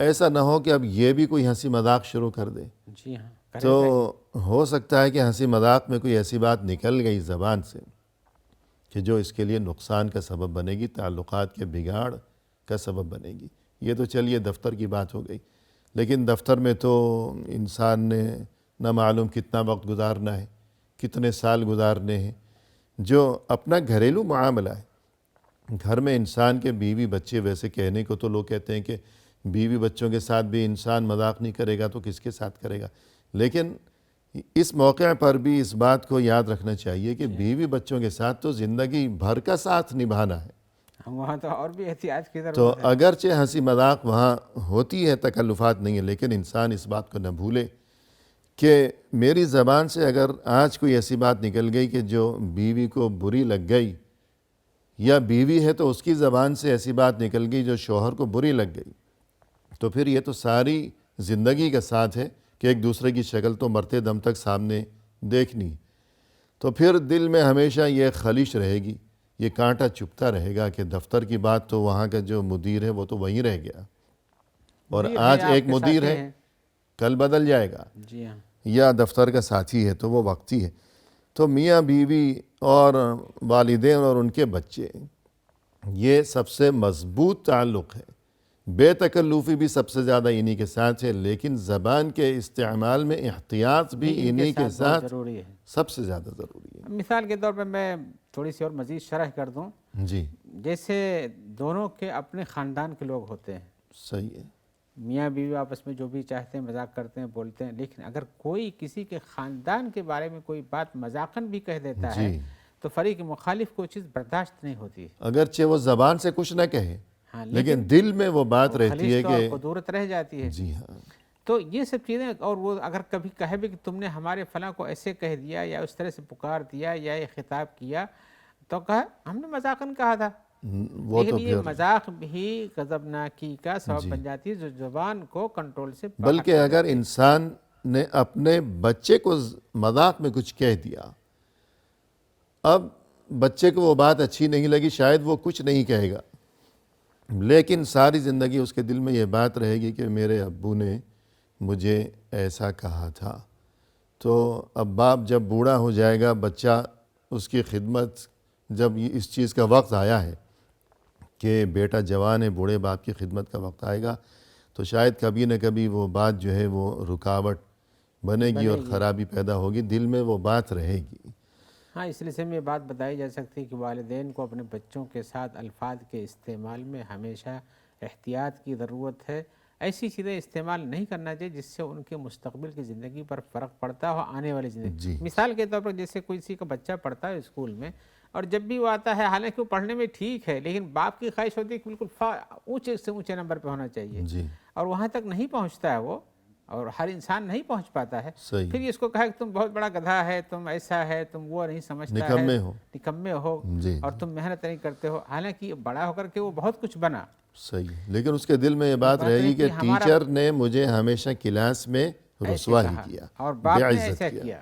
ایسا نہ ہو کہ اب یہ بھی کوئی ہنسی مذاق شروع کر دے. جی ہاں، تو ہو سکتا ہے کہ ہنسی مذاق میں کوئی ایسی بات نکل گئی زبان سے کہ جو اس کے لیے نقصان کا سبب بنے گی، تعلقات کے بگاڑ کا سبب بنے گی. یہ تو چلیے دفتر کی بات ہو گئی، لیکن دفتر میں تو انسان نے نہ معلوم کتنا وقت گزارنا ہے، کتنے سال گزارنے ہیں. جو اپنا گھریلو معاملہ ہے، گھر میں انسان کے بیوی بچے، ویسے کہنے کو تو لوگ کہتے ہیں کہ بیوی بچوں کے ساتھ بھی انسان مذاق نہیں کرے گا تو کس کے ساتھ کرے گا، لیکن اس موقع پر بھی اس بات کو یاد رکھنا چاہیے کہ بیوی بچوں کے ساتھ تو زندگی بھر کا ساتھ نبھانا ہے. وہاں تو اور بھی احتیاط کی ضرورت تو ہے. اگرچہ ہنسی مذاق وہاں ہوتی ہے، تکلفات نہیں ہے، لیکن انسان اس بات کو نہ بھولے کہ میری زبان سے اگر آج کوئی ایسی بات نکل گئی کہ جو بیوی کو بری لگ گئی، یا بیوی ہے تو اس کی زبان سے ایسی بات نکل گئی جو شوہر کو بری لگ گئی، تو پھر یہ تو ساری زندگی کا ساتھ ہے کہ ایک دوسرے کی شکل تو مرتے دم تک سامنے دیکھنی. تو پھر دل میں ہمیشہ یہ خلش رہے گی، یہ کانٹا چبھتا رہے گا کہ دفتر کی بات تو وہاں کا جو مدیر ہے وہ تو وہیں رہ گیا، اور مدیر آج ہے، آپ ایک کے مدیر ساتھی ہے، ہیں. کل بدل جائے گا. جی ہاں. یا دفتر کا ساتھی ہے تو وہ وقتی ہے. تو میاں بیوی اور والدین اور ان کے بچے، یہ سب سے مضبوط تعلق ہے. بے تکلفی بھی سب سے زیادہ انہی کے ساتھ ہے، لیکن زبان کے استعمال میں احتیاط بھی انہی کے بہت ساتھ ضروری ہے. سب سے زیادہ ضروری ہے. مثال کے طور پہ میں تھوڑی سی اور مزید شرح کر دوں. جی جیسے دونوں کے اپنے خاندان کے لوگ ہوتے ہیں، صحیح ہے. میاں بیوی آپس میں جو بھی چاہتے ہیں مذاق کرتے ہیں، بولتے ہیں، لیکن اگر کوئی کسی کے خاندان کے بارے میں کوئی بات مذاقاً بھی کہہ دیتا ہے جی تو فریق مخالف کو چیز برداشت نہیں ہوتی. اگرچہ وہ زبان سے کچھ نہ کہے، ہاں، لیکن دل میں وہ بات رہتی ہے خلیش تو اور کہ قدورت رہ جاتی ہے. جی ہاں تو یہ سب چیزیں، اور وہ اگر کبھی کہے بھی کہ تم نے ہمارے فلاں کو ایسے کہہ دیا یا اس طرح سے پکار دیا یا یہ خطاب کیا، تو کہا ہم نے مذاقاً کہا تھا. وہ تو لیکن یہ پھر مذاق بھی غضبناکی کا سبب جی. بن جاتی ہے جو زبان کو کنٹرول سے باہر بلکہ کر اگر دیتی ہے. انسان نے اپنے بچے کو مذاق میں کچھ کہہ دیا، اب بچے کو وہ بات اچھی نہیں لگی، شاید وہ کچھ نہیں کہے گا، لیکن ساری زندگی اس کے دل میں یہ بات رہے گی کہ میرے ابو نے مجھے ایسا کہا تھا. تو اب باپ جب بوڑھا ہو جائے گا، بچہ اس کی خدمت، جب اس چیز کا وقت آیا ہے کہ بیٹا جوان ہے، بوڑھے باپ کی خدمت کا وقت آئے گا تو شاید کبھی نہ کبھی وہ بات جو ہے وہ رکاوٹ بنے گی اور خرابی پیدا ہوگی، دل میں وہ بات رہے گی۔ ہاں، اس لیے میں یہ بات بتائی جا سکتی ہے کہ والدین کو اپنے بچوں کے ساتھ الفاظ کے استعمال میں ہمیشہ احتیاط کی ضرورت ہے۔ ایسی چیزیں استعمال نہیں کرنا چاہیے جس سے ان کے مستقبل کی زندگی پر فرق پڑتا ہو، آنے والی زندگی۔ جی مثال کے طور پر جیسے کسی کا بچہ پڑھتا ہے اسکول میں، اور جب بھی وہ آتا ہے، حالانکہ وہ پڑھنے میں ٹھیک ہے، لیکن باپ کی خواہش ہوتی ہے کہ بالکل اونچے سے اونچے نمبر پہ ہونا چاہیے، جی اور وہاں تک نہیں پہنچتا ہے وہ، اور ہر انسان نہیں پہنچ پاتا ہے۔ صحیح، پھر اس کو کہا کہ تم بہت بڑا گدھا ہے، تم ایسا ہے، تم وہ نہیں سمجھتا ہے، نکمے ہو، نکمے ہو، جی اور تم محنت نہیں کرتے ہو۔ حالانکہ بڑا ہو کر کے وہ بہت کچھ بنا، صحیح، لیکن اس کے دل میں یہ بات رہے گی کہ ٹیچر نے مجھے ہمیشہ کلاس میں ایسے رسوا ہی کہا کیا، اور باپ بے نے عزت ایسا کیا۔ کیا۔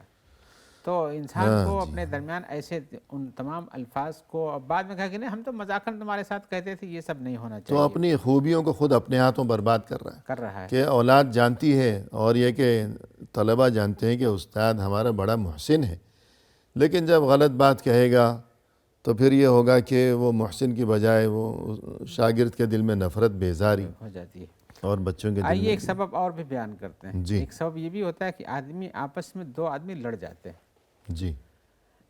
تو انسان کو اپنے درمیان ایسے ان تمام الفاظ کو، اب بعد میں کہا کہ نہیں ہم تو مذاقاً تمہارے ساتھ کہتے تھے، یہ سب نہیں ہونا تو چاہیے، اپنی خوبیوں کو خود اپنے ہاتھوں برباد کر رہا ہے کر رہا ہے۔ کہ اولاد جانتی ہے، اور یہ کہ طلبہ جانتے ہیں کہ استاد ہمارا بڑا محسن ہے، لیکن جب غلط بات کہے گا تو پھر یہ ہوگا کہ وہ محسن کی بجائے وہ شاگرد کے دل میں نفرت، بیزاری ہو جاتی ہے۔ اور بچوں کے دل آئیے میں ایک سبب اور بھی بیان کرتے ہیں۔ جی ایک سبب یہ بھی ہوتا ہے کہ آدمی آپس میں، دو آدمی لڑ جاتے ہیں، جی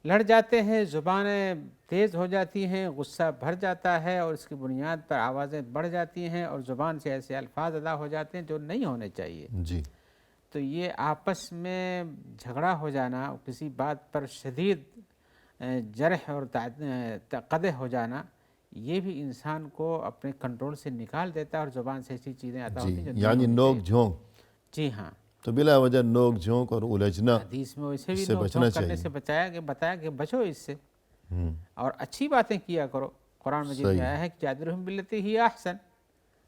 لڑ جاتے ہیں، زبانیں تیز ہو جاتی ہیں، غصہ بھر جاتا ہے، اور اس کی بنیاد پر آوازیں بڑھ جاتی ہیں، اور زبان سے ایسے الفاظ ادا ہو جاتے ہیں جو نہیں ہونے چاہیے۔ جی تو یہ آپس میں جھگڑا ہو جانا، کسی بات پر شدید جرح اور قدح ہو جانا، یہ بھی انسان کو اپنے کنٹرول سے نکال دیتا ہے، اور زبان سے ایسی چیزیں عطا ہوتی ہیں جو نہیں یعنی ہونی نوک چاہیے۔ جھونک، جی ہاں، تو بلا وجہ نوک جھونک اور الجھنا حدیث میں ویسے اس بھی سے نوک بچنا جھونک کرنے چاہیے۔ سے بتایا کہ بچو اس سے، ہوں، اور اچھی باتیں کیا کرو۔ قرآن مجید میں صحیح، آیا ہے کہ جادلہم باللتی ہی احسن۔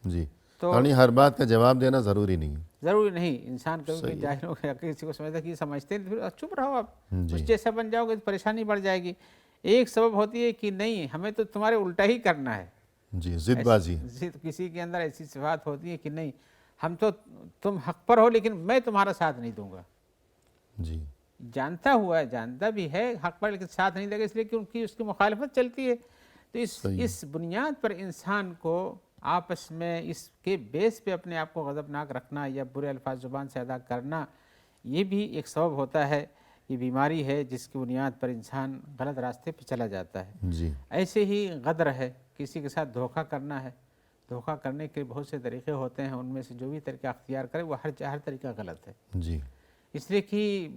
جی، تو یعنی ہر بات کا جواب دینا ضروری نہیں ہے۔ ضروری نہیں، انسان کبھی صحیح ہے، جاہل ہو گیا، کسی کو سمجھتا کہ یہ سمجھتے ہیں، پھر چپ رہو، آپ جی اس جیسا بن جاؤ گے تو پریشانی بڑھ جائے گی۔ ایک سبب ہوتی ہے کہ نہیں، ہمیں تو تمہارے الٹا ہی کرنا ہے۔ جی، ضد بازی، کسی کے اندر ایسی صفات ہوتی ہے کہ نہیں، ہم تو، تم حق پر ہو لیکن میں تمہارا ساتھ نہیں دوں گا، جی جانتا ہوا ہے، جانتا بھی ہے حق پر، لیکن ساتھ نہیں دے گا، اس لیے کہ اس کی مخالفت چلتی ہے۔ تو صحیح، اس بنیاد پر انسان کو آپس میں اس کے بیس پہ اپنے آپ کو غضبناک رکھنا یا برے الفاظ زبان سے ادا کرنا، یہ بھی ایک سبب ہوتا ہے، یہ بیماری ہے جس کی بنیاد پر انسان غلط راستے پہ چلا جاتا ہے۔ جی ایسے ہی غدر ہے، کسی کے ساتھ دھوکہ کرنا ہے۔ دھوکہ کرنے کے بہت سے طریقے ہوتے ہیں، ان میں سے جو بھی طریقہ اختیار کرے وہ ہر طریقہ غلط ہے، جی، اس لیے کہ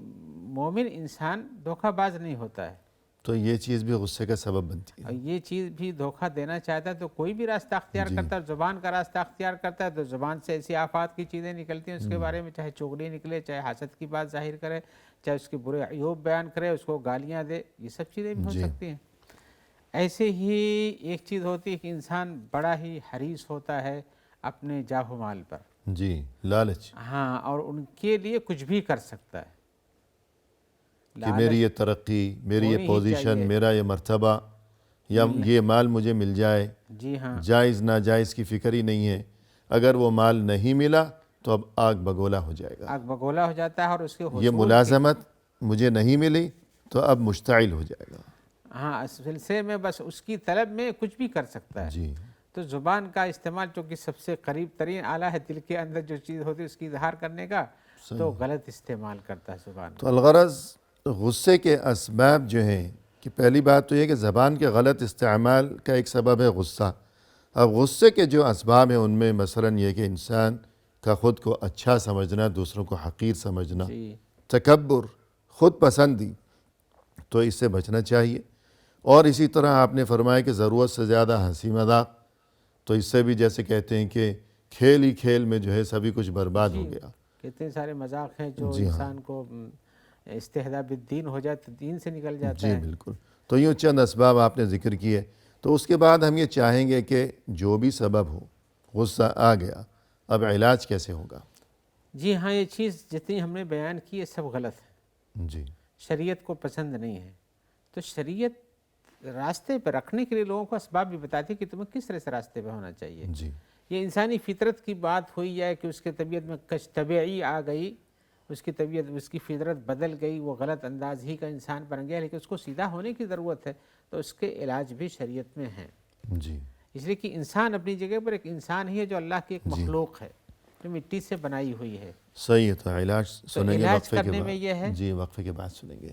مومن انسان دھوکہ باز نہیں ہوتا ہے، تو یہ چیز بھی غصے کا سبب بنتی اور ہے۔ یہ چیز بھی دھوکہ دینا چاہتا ہے تو کوئی بھی راستہ اختیار کرتا ہے، زبان کا راستہ اختیار کرتا ہے تو زبان سے ایسی آفات کی چیزیں نکلتی ہیں اس کے بارے میں، چاہے چغلی نکلے، چاہے حسد کی بات ظاہر کرے، چاہے اس کے برے عیوب بیان کرے، اس کو گالیاں دے، یہ سب چیزیں بھی ہو جی سکتی ہیں۔ ایسے ہی ایک چیز ہوتی ہے کہ انسان بڑا ہی حریص ہوتا ہے اپنے جاہ و مال پر، جی، لالچ ہاں، اور ان کے لیے کچھ بھی کر سکتا ہے، کہ میری یہ ترقی، میری یہ ہونی ہی پوزیشن، چاہیے۔ میرا یہ مرتبہ یا یہ مال مجھے مل جائے، جی ہاں، جائز ناجائز کی فکر ہی نہیں ہے، اگر وہ مال نہیں ملا تو اب آگ بگولا ہو جائے گا، آگ بگولا ہو جاتا ہے، اور اس کے یہ حصول کے، ملازمت مجھے نہیں ملی تو اب مشتعل ہو جائے گا۔ ہاں، اس سلسلے میں بس اس کی طلب میں کچھ بھی کر سکتا ہے۔ جی تو زبان کا استعمال چونکہ سب سے قریب ترین آلہ ہے دل کے اندر جو چیز ہوتی ہے اس کی اظہار کرنے کا، تو غلط استعمال کرتا ہے زبان تو کا۔ الغرض غصے کے اسباب جو ہیں، کہ پہلی بات تو یہ کہ زبان کے غلط استعمال کا ایک سبب ہے غصہ۔ اب غصے کے جو اسباب ہیں ان میں مثلاً یہ کہ انسان کا خود کو اچھا سمجھنا، دوسروں کو حقیر سمجھنا، جی تکبر، خود پسندی، تو اس سے بچنا چاہیے۔ اور اسی طرح آپ نے فرمایا کہ ضرورت سے زیادہ ہنسی مذاق، تو اس سے بھی جیسے کہتے ہیں کہ کھیل ہی کھیل میں جو ہے سبھی کچھ برباد ہو گیا۔ کتنے سارے مذاق ہیں جو جی ہاں، انسان کو استہزاء بالدین ہو جائے تو دین سے نکل جاتا جی ہے۔ بالکل، تو یوں چند اسباب آپ نے ذکر کیے، تو اس کے بعد ہم یہ چاہیں گے کہ جو بھی سبب ہو، غصہ آ گیا، اب علاج کیسے ہوگا؟ جی ہاں، یہ چیز جتنی ہم نے بیان کی ہے سب غلط ہے، جی شریعت کو پسند نہیں ہے۔ تو شریعت راستے پہ رکھنے کے لیے لوگوں کو اسباب بھی بتاتی ہے کہ تمہیں کس طرح سے راستے پہ ہونا چاہیے۔ جی یہ انسانی فطرت کی بات ہوئی ہے کہ اس کے طبیعت میں کچھ طبعی آ گئی، اس کی طبیعت، اس کی فطرت بدل گئی، وہ غلط انداز ہی کا انسان بن گیا، لیکن اس کو سیدھا ہونے کی ضرورت ہے، تو اس کے علاج بھی شریعت میں ہیں۔ جی اس لیے کہ انسان اپنی جگہ پر ایک انسان ہی ہے جو اللہ کی ایک مخلوق ہے جو مٹی سے بنائی ہوئی ہے. صحیح ہے. تو علاج سنیں گے علاج وقفے کے کرنے میں یہ ہے. بعد. جی وقفے کے بعد سنیں گے.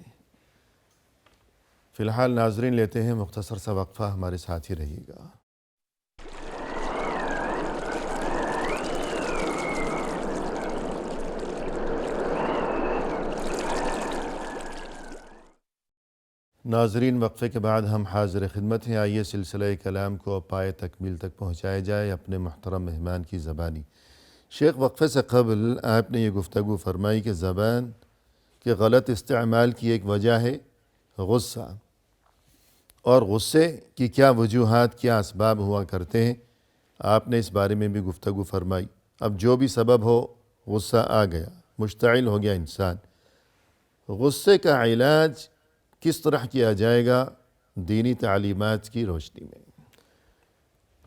فی الحال ناظرین لیتے ہیں مختصر سا وقفہ, ہمارے ساتھ ہی رہیے گا. ناظرین وقفے کے بعد ہم حاضر خدمت ہیں. آئیے سلسلہ کلام کو پائے تکمیل تک پہنچایا جائے اپنے محترم مہمان کی زبانی. شیخ, وقفے سے قبل آپ نے یہ گفتگو فرمائی کہ زبان کے غلط استعمال کی ایک وجہ ہے غصہ, اور غصے کی کیا وجوہات, کیا اسباب ہوا کرتے ہیں, آپ نے اس بارے میں بھی گفتگو فرمائی. اب جو بھی سبب ہو, غصہ آ گیا, مشتعل ہو گیا انسان, غصے کا علاج کس طرح کیا جائے گا دینی تعلیمات کی روشنی میں؟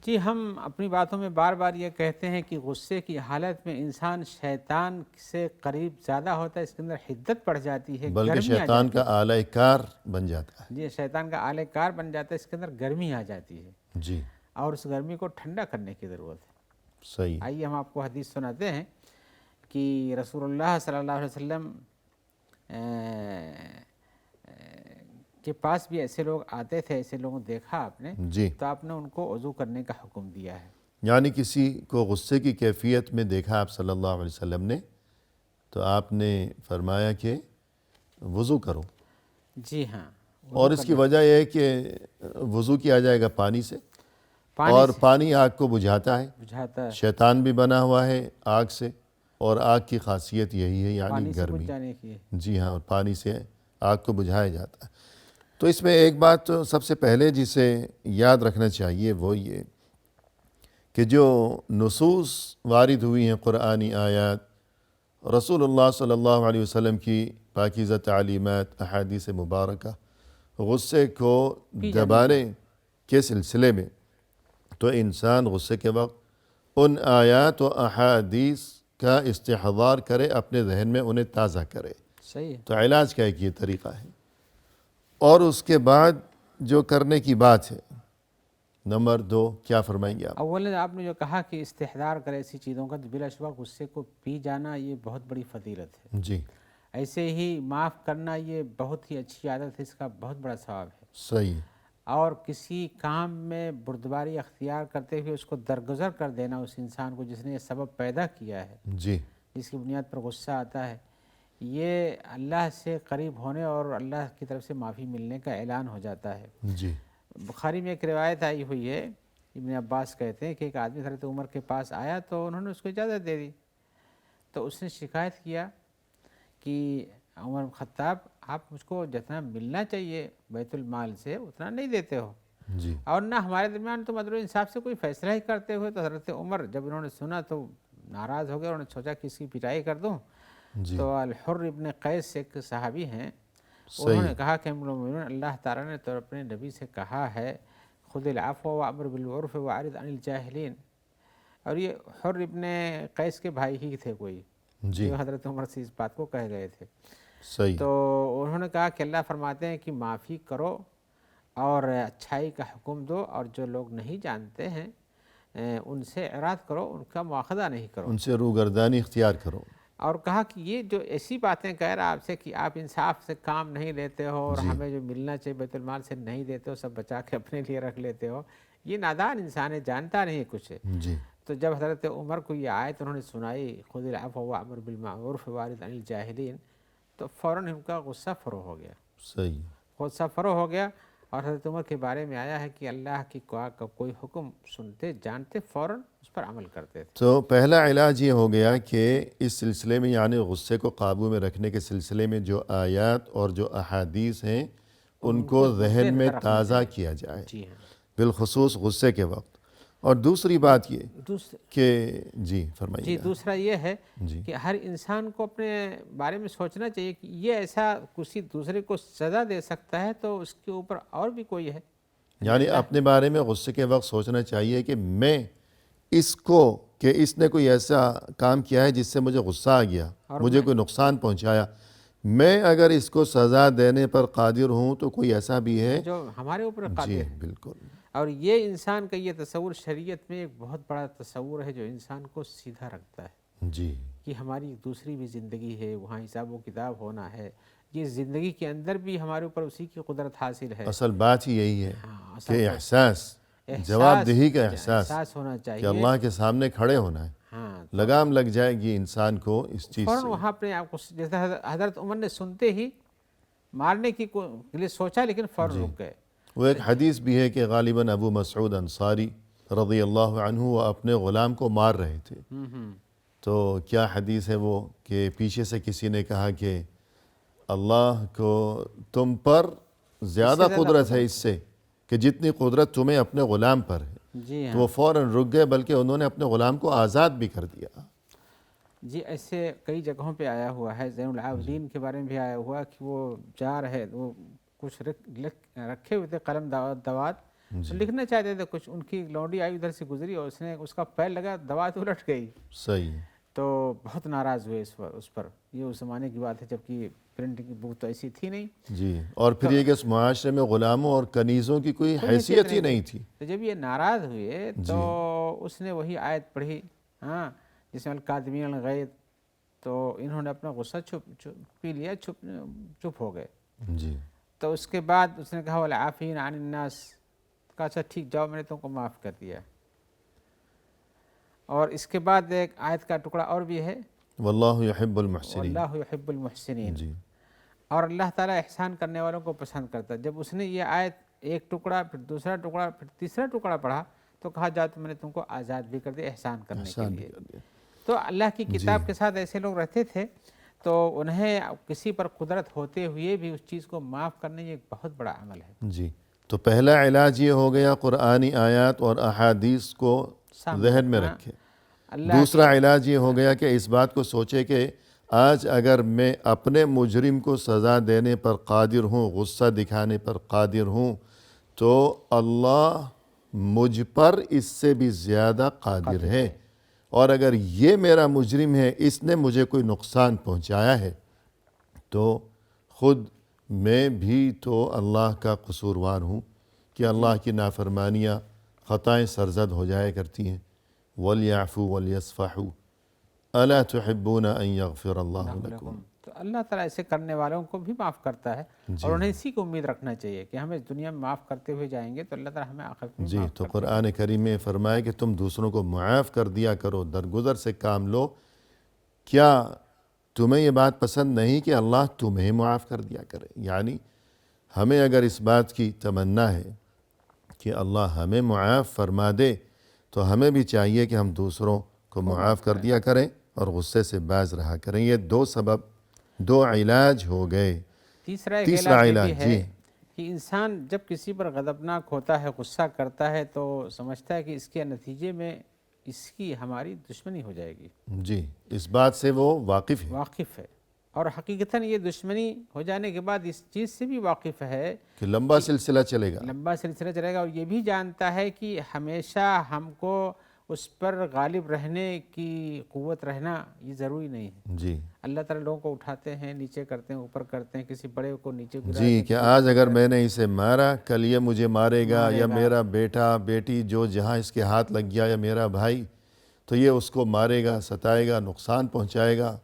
جی, ہم اپنی باتوں میں بار بار یہ کہتے ہیں کہ غصے کی حالت میں انسان شیطان سے قریب زیادہ ہوتا ہے, اس کے اندر حدت بڑھ جاتی ہے, بلکہ گرمی آ شیطان جاتی کا آلہ کار بن جاتا ہے. جی, شیطان کا آلہ کار بن جاتا ہے, اس کے اندر گرمی آ جاتی ہے جی اور اس گرمی کو ٹھنڈا کرنے کی ضرورت ہے. صحیح. آئیے ہم آپ کو حدیث سناتے ہیں کہ رسول اللہ صلی اللہ علیہ وسلم کے پاس بھی ایسے لوگ آتے تھے, ایسے لوگوں کو دیکھا آپ نے, جی, تو آپ نے ان کو وضو کرنے کا حکم دیا ہے. یعنی کسی کو غصے کی کیفیت میں دیکھا آپ صلی اللہ علیہ وسلم نے, تو آپ نے فرمایا کہ وضو کرو. جی ہاں, اور اس کی وجہ یہ ہے کہ وضو کیا جائے گا پانی سے, اور پانی آگ کو بجھاتا ہے. بجھاتا ہے, شیطان بھی بنا ہوا ہے آگ سے, اور آگ کی خاصیت یہی ہے یعنی پانی سے بجھ گرمی. جانے کی. جی ہاں, اور پانی سے آگ کو بجھایا جاتا ہے. تو اس میں ایک بات تو سب سے پہلے جسے یاد رکھنا چاہیے وہ یہ کہ جو نصوص وارد ہوئی ہیں, قرآنی آیات, رسول اللہ صلی اللہ علیہ وسلم کی پاکیزہ تعلیمات, احادیث مبارکہ, غصے کو دبانے کے سلسلے میں, تو انسان غصے کے وقت ان آیات و احادیث کا استحضار کرے, اپنے ذہن میں انہیں تازہ کرے. صحیح ہے. تو علاج کا ایک یہ طریقہ ہے. اور اس کے بعد جو کرنے کی بات ہے, نمبر 2 کیا فرمائیں گے آپ؟ اولا آپ نے جو کہا کہ استحضار کرے ایسی چیزوں کا, تو بلا شبہ غصے کو پی جانا یہ بہت بڑی فضیلت ہے. جی ایسے ہی معاف کرنا یہ بہت ہی اچھی عادت ہے, اس کا بہت بڑا ثواب ہے. صحیح. اور کسی کام میں بردباری اختیار کرتے ہوئے اس کو درگزر کر دینا اس انسان کو جس نے یہ سبب پیدا کیا ہے, جی جس کی بنیاد پر غصہ آتا ہے, یہ اللہ سے قریب ہونے اور اللہ کی طرف سے معافی ملنے کا اعلان ہو جاتا ہے. جی بخاری میں ایک روایت آئی ہوئی ہے, ابن عباس کہتے ہیں کہ ایک آدمی حضرت عمر کے پاس آیا تو انہوں نے اس کو اجازت دے دی. تو اس نے شکایت کیا کہ عمر خطاب, آپ مجھ کو جتنا ملنا چاہیے بیت المال سے اتنا نہیں دیتے ہو, جی اور نہ ہمارے درمیان تم عدل و انصاف سے کوئی فیصلہ ہی کرتے ہوئے. تو حضرت عمر جب انہوں نے سنا تو ناراض ہو گئے, انہوں نے سوچا کہ اس کی پٹائی کر دوں. جی تو الحر ابن قیس ایک صحابی ہیں, انہوں نے کہا کہ اللہ تعالیٰ نے تو اپنے نبی سے کہا ہے خذ العفو وامر بالعرف واعرض عن الجاہلین, اور یہ حر ابن قیس کے بھائی ہی تھے کوئی, جی جو حضرت عمر سے اس بات کو کہہ گئے تھے. صحیح. تو انہوں نے کہا کہ اللہ فرماتے ہیں کہ معافی کرو اور اچھائی کا حکم دو, اور جو لوگ نہیں جانتے ہیں ان سے اعراض کرو, ان کا مواخذہ نہیں کرو, ان سے روگردانی اختیار کرو. اور کہا کہ یہ جو ایسی باتیں کہہ رہا آپ سے کہ آپ انصاف سے کام نہیں لیتے ہو اور ہمیں جو ملنا چاہیے بیت المال سے نہیں دیتے ہو, سب بچا کے اپنے لیے رکھ لیتے ہو, یہ نادان انسان ہے, جانتا نہیں کچھ. جی تو جب حضرت عمر کو یہ آیت انہوں نے سنائی خذ العفو وامر بالمعروف واعرض عن الجاہلین, تو فوراً ان کا غصہ فرو ہو گیا. صحیح. غصہ فرو ہو گیا, اور حضرت عمر کے بارے میں آیا ہے کہ اللہ کی کوئی حکم سنتے جانتے فوراً اس پر عمل کرتے تھے. تو پہلا علاج یہ ہو گیا کہ اس سلسلے میں یعنی غصے کو قابو میں رکھنے کے سلسلے میں جو آیات اور جو احادیث ہیں ان کو ذہن میں تازہ کیا جائے, جی ہاں, بالخصوص غصے کے وقت. اور دوسری بات یہ کہ جی فرمائیے. جی دوسرا یہ ہے جی کہ ہر انسان کو اپنے بارے میں سوچنا چاہیے کہ یہ ایسا کسی دوسرے کو سزا دے سکتا ہے تو اس کے اوپر اور بھی کوئی ہے. یعنی اپنے بارے میں غصے کے وقت سوچنا چاہیے کہ میں اس کو, کہ اس نے کوئی ایسا کام کیا ہے جس سے مجھے غصہ آ گیا, مجھے کوئی نقصان پہنچایا, میں اگر اس کو سزا دینے پر قادر ہوں تو کوئی ایسا بھی ہے جو ہمارے اوپر قادر جی ہے. بالکل. اور یہ انسان کا یہ تصور شریعت میں ایک بہت بڑا تصور ہے جو انسان کو سیدھا رکھتا ہے جی کہ ہماری ایک دوسری بھی زندگی ہے، وہاں حساب و کتاب ہونا ہے، یہ زندگی کے اندر بھی ہمارے اوپر اسی کی قدرت حاصل ہے۔ اصل بات ہی یہی ہے ہاں، اصل کہ تو احساس، جواب دہی کا احساس احساس ہونا کہ چاہیے۔ اللہ کے سامنے کھڑے ہونا ہے، ہاں، لگام لگ جائے گی انسان کو اس چیز فوراً سے۔ وہاں اپنے آپ کو، جیسے حضرت عمر نے سنتے ہی مارنے کے لیے سوچا لیکن فوراً رک گئے۔ وہ ایک حدیث بھی ہے کہ غالباً ابو مسعود انصاری رضی اللہ عنہ وہ اپنے غلام کو مار رہے تھے، تو کیا حدیث ہے وہ کہ پیچھے سے کسی نے کہا کہ اللہ کو تم پر زیادہ قدرت ہے اس سے کہ جتنی قدرت تمہیں اپنے غلام پر ہے، جی تو ہاں وہ فوراً رک گئے، بلکہ انہوں نے اپنے غلام کو آزاد بھی کر دیا۔ جی، ایسے کئی جگہوں پہ آیا ہوا ہے۔ زین العابدین کے بارے میں بھی آیا ہوا کہ وہ جا رہے، وہ کچھ رکھے ہوئے تھے قلم دوات، تو لکھنا چاہتے تھے کچھ، ان کی لونڈی آئی ادھر سے گزری اور اس کا پیر لگا، دوات الٹ گئی، صحیح ہے۔ تو بہت ناراض ہوئے اس پر۔ یہ اس زمانے کی بات ہے جبکہ پرنٹنگ کی بک تو ایسی تھی نہیں، جی، اور پھر یہ کہ اس معاشرے میں غلاموں اور کنیزوں کی کوئی حیثیت ہی نہیں تھی۔ تو جب یہ ناراض ہوئے تو اس نے وہی آیت پڑھی، ہاں، جس میں الکاظمین الغیظ، تو انہوں نے اپنا غصہ پی لیا، چپ ہو گئے۔ جی تو اس کے بعد اس نے کہا والعافین عن الناس، کہا اچھا ٹھیک، جاؤ میں نے تم کو معاف کر دیا۔ اور اس کے بعد ایک آیت کا ٹکڑا اور بھی ہے، واللہ یحب المحسنین۔ واللہ یحب المحسنین، جی اور اللہ تعالیٰ احسان کرنے والوں کو پسند کرتا ہے۔ جب اس نے یہ آیت ایک ٹکڑا، پھر دوسرا ٹکڑا، پھر تیسرا ٹکڑا پڑھا تو کہا جا تو میں نے تم کو آزاد بھی کر دیا احسان کرنے کے احسان بھی لیے۔ کر دیا۔ تو اللہ کی کتاب کے ساتھ ایسے لوگ رہتے تھے تو انہیں کسی پر قدرت ہوتے ہوئے بھی اس چیز کو معاف کرنا یہ ایک بہت بڑا عمل ہے۔ جی، تو پہلا علاج یہ ہو گیا قرآنی آیات اور احادیث کو ذہن میں رکھے۔ دوسرا علاج یہ ہو گیا کہ اس بات کو سوچے کہ آج اگر میں اپنے مجرم کو سزا دینے پر قادر ہوں، غصہ دکھانے پر قادر ہوں، تو اللہ مجھ پر اس سے بھی زیادہ قادر ہے، اور اگر یہ میرا مجرم ہے، اس نے مجھے کوئی نقصان پہنچایا ہے، تو خود میں بھی تو اللہ کا قصوروار ہوں کہ اللہ کی نافرمانیاں، خطائیں سرزد ہو جایا کرتی ہیں۔ وَلْيَعْفُوا وَلْيَصْفَحُوا أَلَا تُحِبُّونَ أَن يَغْفِرَ اللَّهُ لَكُمْ۔ تو اللہ تعالیٰ ایسے کرنے والوں کو بھی معاف کرتا ہے، اور انہیں اسی کو امید رکھنا چاہیے کہ ہم اس دنیا میں معاف کرتے ہوئے جائیں گے تو اللہ تعالیٰ ہمیں آخرت میں جی، معاف تو قرآن کریم میں فرمایا کہ تم دوسروں کو معاف کر دیا کرو، درگزر سے کام لو۔ کیا تمہیں یہ بات پسند نہیں کہ اللہ تمہیں معاف کر دیا کرے؟ یعنی ہمیں اگر اس بات کی تمنا ہے کہ اللہ ہمیں معاف فرما دے تو ہمیں بھی چاہیے کہ ہم دوسروں کو معاف کر دیا کریں اور غصے سے باز رہا کریں۔ یہ دو سبب، دو علاج ہو گئے۔ تیسرا ایک تیسرا علاج یہ علاج، بھی ہے جی کہ انسان جب کسی پر غضبناک ہوتا ہے، غصہ کرتا ہے، تو سمجھتا ہے کہ اس کے نتیجے میں اس کی ہماری دشمنی ہو جائے گی۔ جی، اس بات سے وہ واقف ہے واقف ہے، اور حقیقتاً یہ دشمنی ہو جانے کے بعد اس چیز سے بھی واقف ہے، کہ لمبا سلسلہ چلے گا۔ لمبا سلسلہ چلے گا، اور یہ بھی جانتا ہے کہ ہمیشہ ہم کو اس پر غالب رہنے کی قوت رہنا یہ ضروری نہیں ہے۔ جی اللہ تعالیٰ لوگوں کو اٹھاتے ہیں، نیچے کرتے ہیں، اوپر کرتے ہیں، کسی بڑے کو نیچے گراتے جی، ہیں، کہ آج اگر میں نے اسے مارا، کل یہ مجھے مارے گا، یا میرا بیٹا بیٹی جو جہاں اس کے ہاتھ لگ گیا، یا میرا بھائی، تو یہ اس کو مارے گا، ستائے گا، نقصان پہنچائے گا،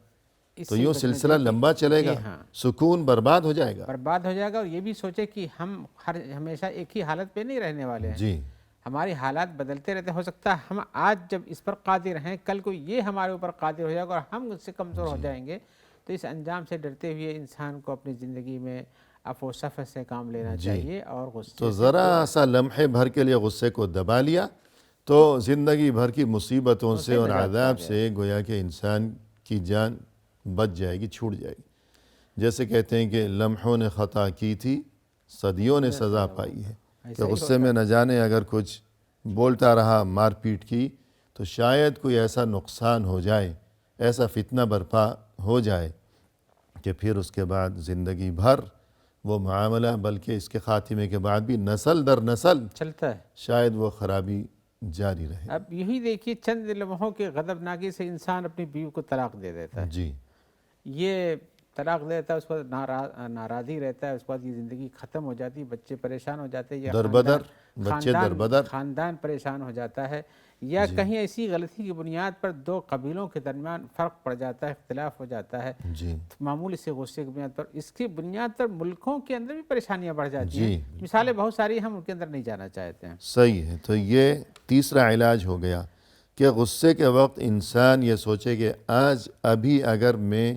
تو یوں سلسلہ لمبا چلے گا، سکون برباد ہو جائے گا۔ برباد ہو جائے گا۔ اور یہ بھی سوچے کہ ہم ہمیشہ ایک ہی حالت پہ نہیں رہنے والے ہیں، جی ہماری حالات بدلتے رہتے، ہو سکتا ہے ہم آج جب اس پر قادر ہیں، کل کو یہ ہمارے اوپر قادر ہو جائے گا اور ہم اس سے کمزور ہو جائیں گے۔ تو اس انجام سے ڈرتے ہوئے انسان کو اپنی زندگی میں عفو و صفح سے کام لینا چاہیے، اور غصے تو ذرا سا لمحے بھر کے لیے غصے کو دبا لیا تو زندگی بھر کی مصیبتوں سے اور عذاب سے گویا کہ انسان کی جان بچ جائے گی، چھوٹ جائے گی۔ جیسے کہتے ہیں کہ لمحوں نے خطا کی تھی، صدیوں نے سزا پائی ہے، کہ غصے میں نہ جانے اگر کچھ بولتا رہا، مار پیٹ کی، تو شاید کوئی ایسا نقصان ہو جائے، ایسا فتنہ برپا ہو جائے کہ پھر اس کے بعد زندگی بھر وہ معاملہ، بلکہ اس کے خاتمے کے بعد بھی نسل در نسل چلتا ہے۔ شاید وہ خرابی جاری رہے۔ اب یہی دیکھیے، چند لمحوں کے غضبناکی سے انسان اپنی بیوی کو طلاق دے دیتا ہے۔ جی یہ طلاق دے دیتا ہے، اس پر ناراضی رہتا ہے، اس کے بعد یہ زندگی ختم ہو جاتی ہے، بچے پریشان ہو جاتے ہیں، یا دربدر، بچے دربدر. خاندان پریشان ہو جاتا ہے، یا کہیں ایسی غلطی کی بنیاد پر دو قبیلوں کے درمیان فرق پڑ جاتا ہے، اختلاف ہو جاتا ہے جی معمولی سے غصے کی بنیاد پر، اس کی بنیاد پر ملکوں کے اندر بھی پریشانیاں بڑھ جاتی ہیں. جی مثالیں بہت ساری ہم ان کے اندر نہیں جانا چاہتے ہیں. صحیح ہے. تو یہ تیسرا علاج ہو گیا کہ غصے کے وقت انسان یہ سوچے کہ آج ابھی اگر میں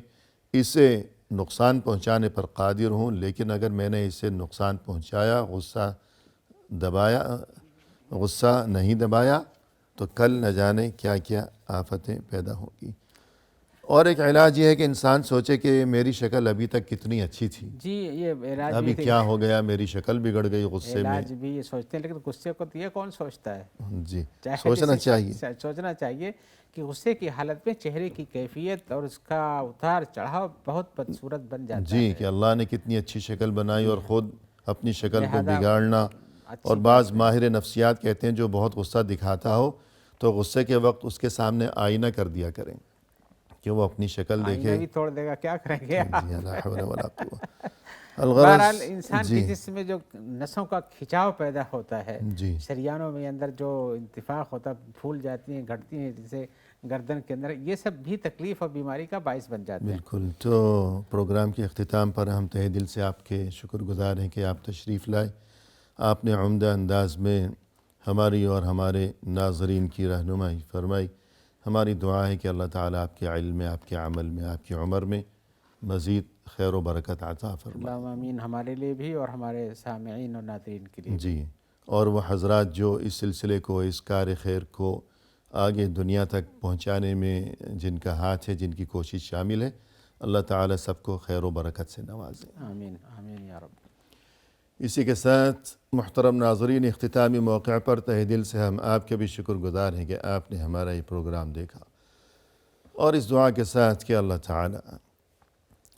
اسے نقصان پہنچانے پر قادر ہوں، لیکن اگر میں نے اسے نقصان پہنچایا، غصہ نہیں دبایا، تو کل نہ جانے کیا کیا آفتیں پیدا ہوں گی. اور ایک علاج یہ ہے کہ انسان سوچے کہ میری شکل ابھی تک کتنی اچھی تھی، جی یہ علاج ابھی بھی کیا ہو گیا، میری شکل بگڑ گئی غصے میں. علاج بھی یہ سوچتے ہیں، لیکن غصے کو تو یہ کون سوچتا ہے؟ جی چاہے سوچنا جیسے چاہیے. سوچنا چاہیے کہ غصے کی حالت میں چہرے کی کیفیت اور اس کا اتار چڑھاؤ بہت بدصورت بن جاتا جی ہے. کہ اللہ نے کتنی اچھی شکل بنائی اور خود اپنی شکل کو لہذا بگاڑنا. اچھی اور بعض ماہر نفسیات کہتے ہیں جو بہت غصہ دکھاتا ہو تو غصے کے وقت اس کے سامنے آئینہ کر دیا کریں کہ وہ اپنی شکل آئینہ دیکھے. بھی توڑ دے گا، کیا کریں گے. جی لا حول ولا قوة. بہرحال الغرض انسان کے جی جسم میں جو نسوں کا کھچاؤ پیدا ہوتا ہے، جی شریانوں میں اندر جو انتفاخ ہوتا ہے، پھول جاتی ہیں، گھٹتی ہیں، جیسے گردن کے اندر، یہ سب بھی تکلیف اور بیماری کا باعث بن جاتے ہیں. بالکل. تو پروگرام کے اختتام پر ہم تہہ دل سے آپ کے شکر گزار ہیں کہ آپ تشریف لائے. آپ نے عمدہ انداز میں ہماری اور ہمارے ناظرین کی رہنمائی فرمائی. ہماری دعا ہے کہ اللہ تعالیٰ آپ کے علم میں، آپ کے عمل میں، آپ کی عمر میں مزید خیر و برکت عطا فرمائے. اللہم آمین، ہمارے لیے بھی اور ہمارے سامعین اور ناظرین کے لیے بھی. جی اور وہ حضرات جو اس سلسلے کو، اس کار خیر کو آگے دنیا تک پہنچانے میں جن کا ہاتھ ہے، جن کی کوشش شامل ہے، اللہ تعالیٰ سب کو خیر و برکت سے نوازے. آمین آمین یا رب. اسی کے ساتھ محترم ناظرین، اختتامی موقع پر تہہ دل سے ہم آپ کے بھی شکر گزار ہیں کہ آپ نے ہمارا یہ پروگرام دیکھا، اور اس دعا کے ساتھ کہ اللہ تعالیٰ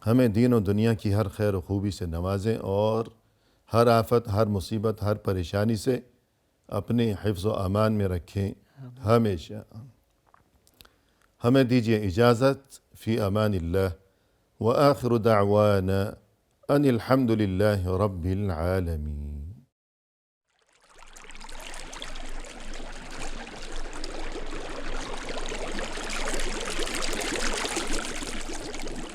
ہمیں دین و دنیا کی ہر خیر و خوبی سے نوازیں، اور ہر آفت، ہر مصیبت، ہر پریشانی سے اپنے حفظ و امان میں رکھیں ہمیشہ. ہمیں دیجیے اجازت. فی امان اللہ. وآخر دعوانا ان الحمد للہ رب العالمین.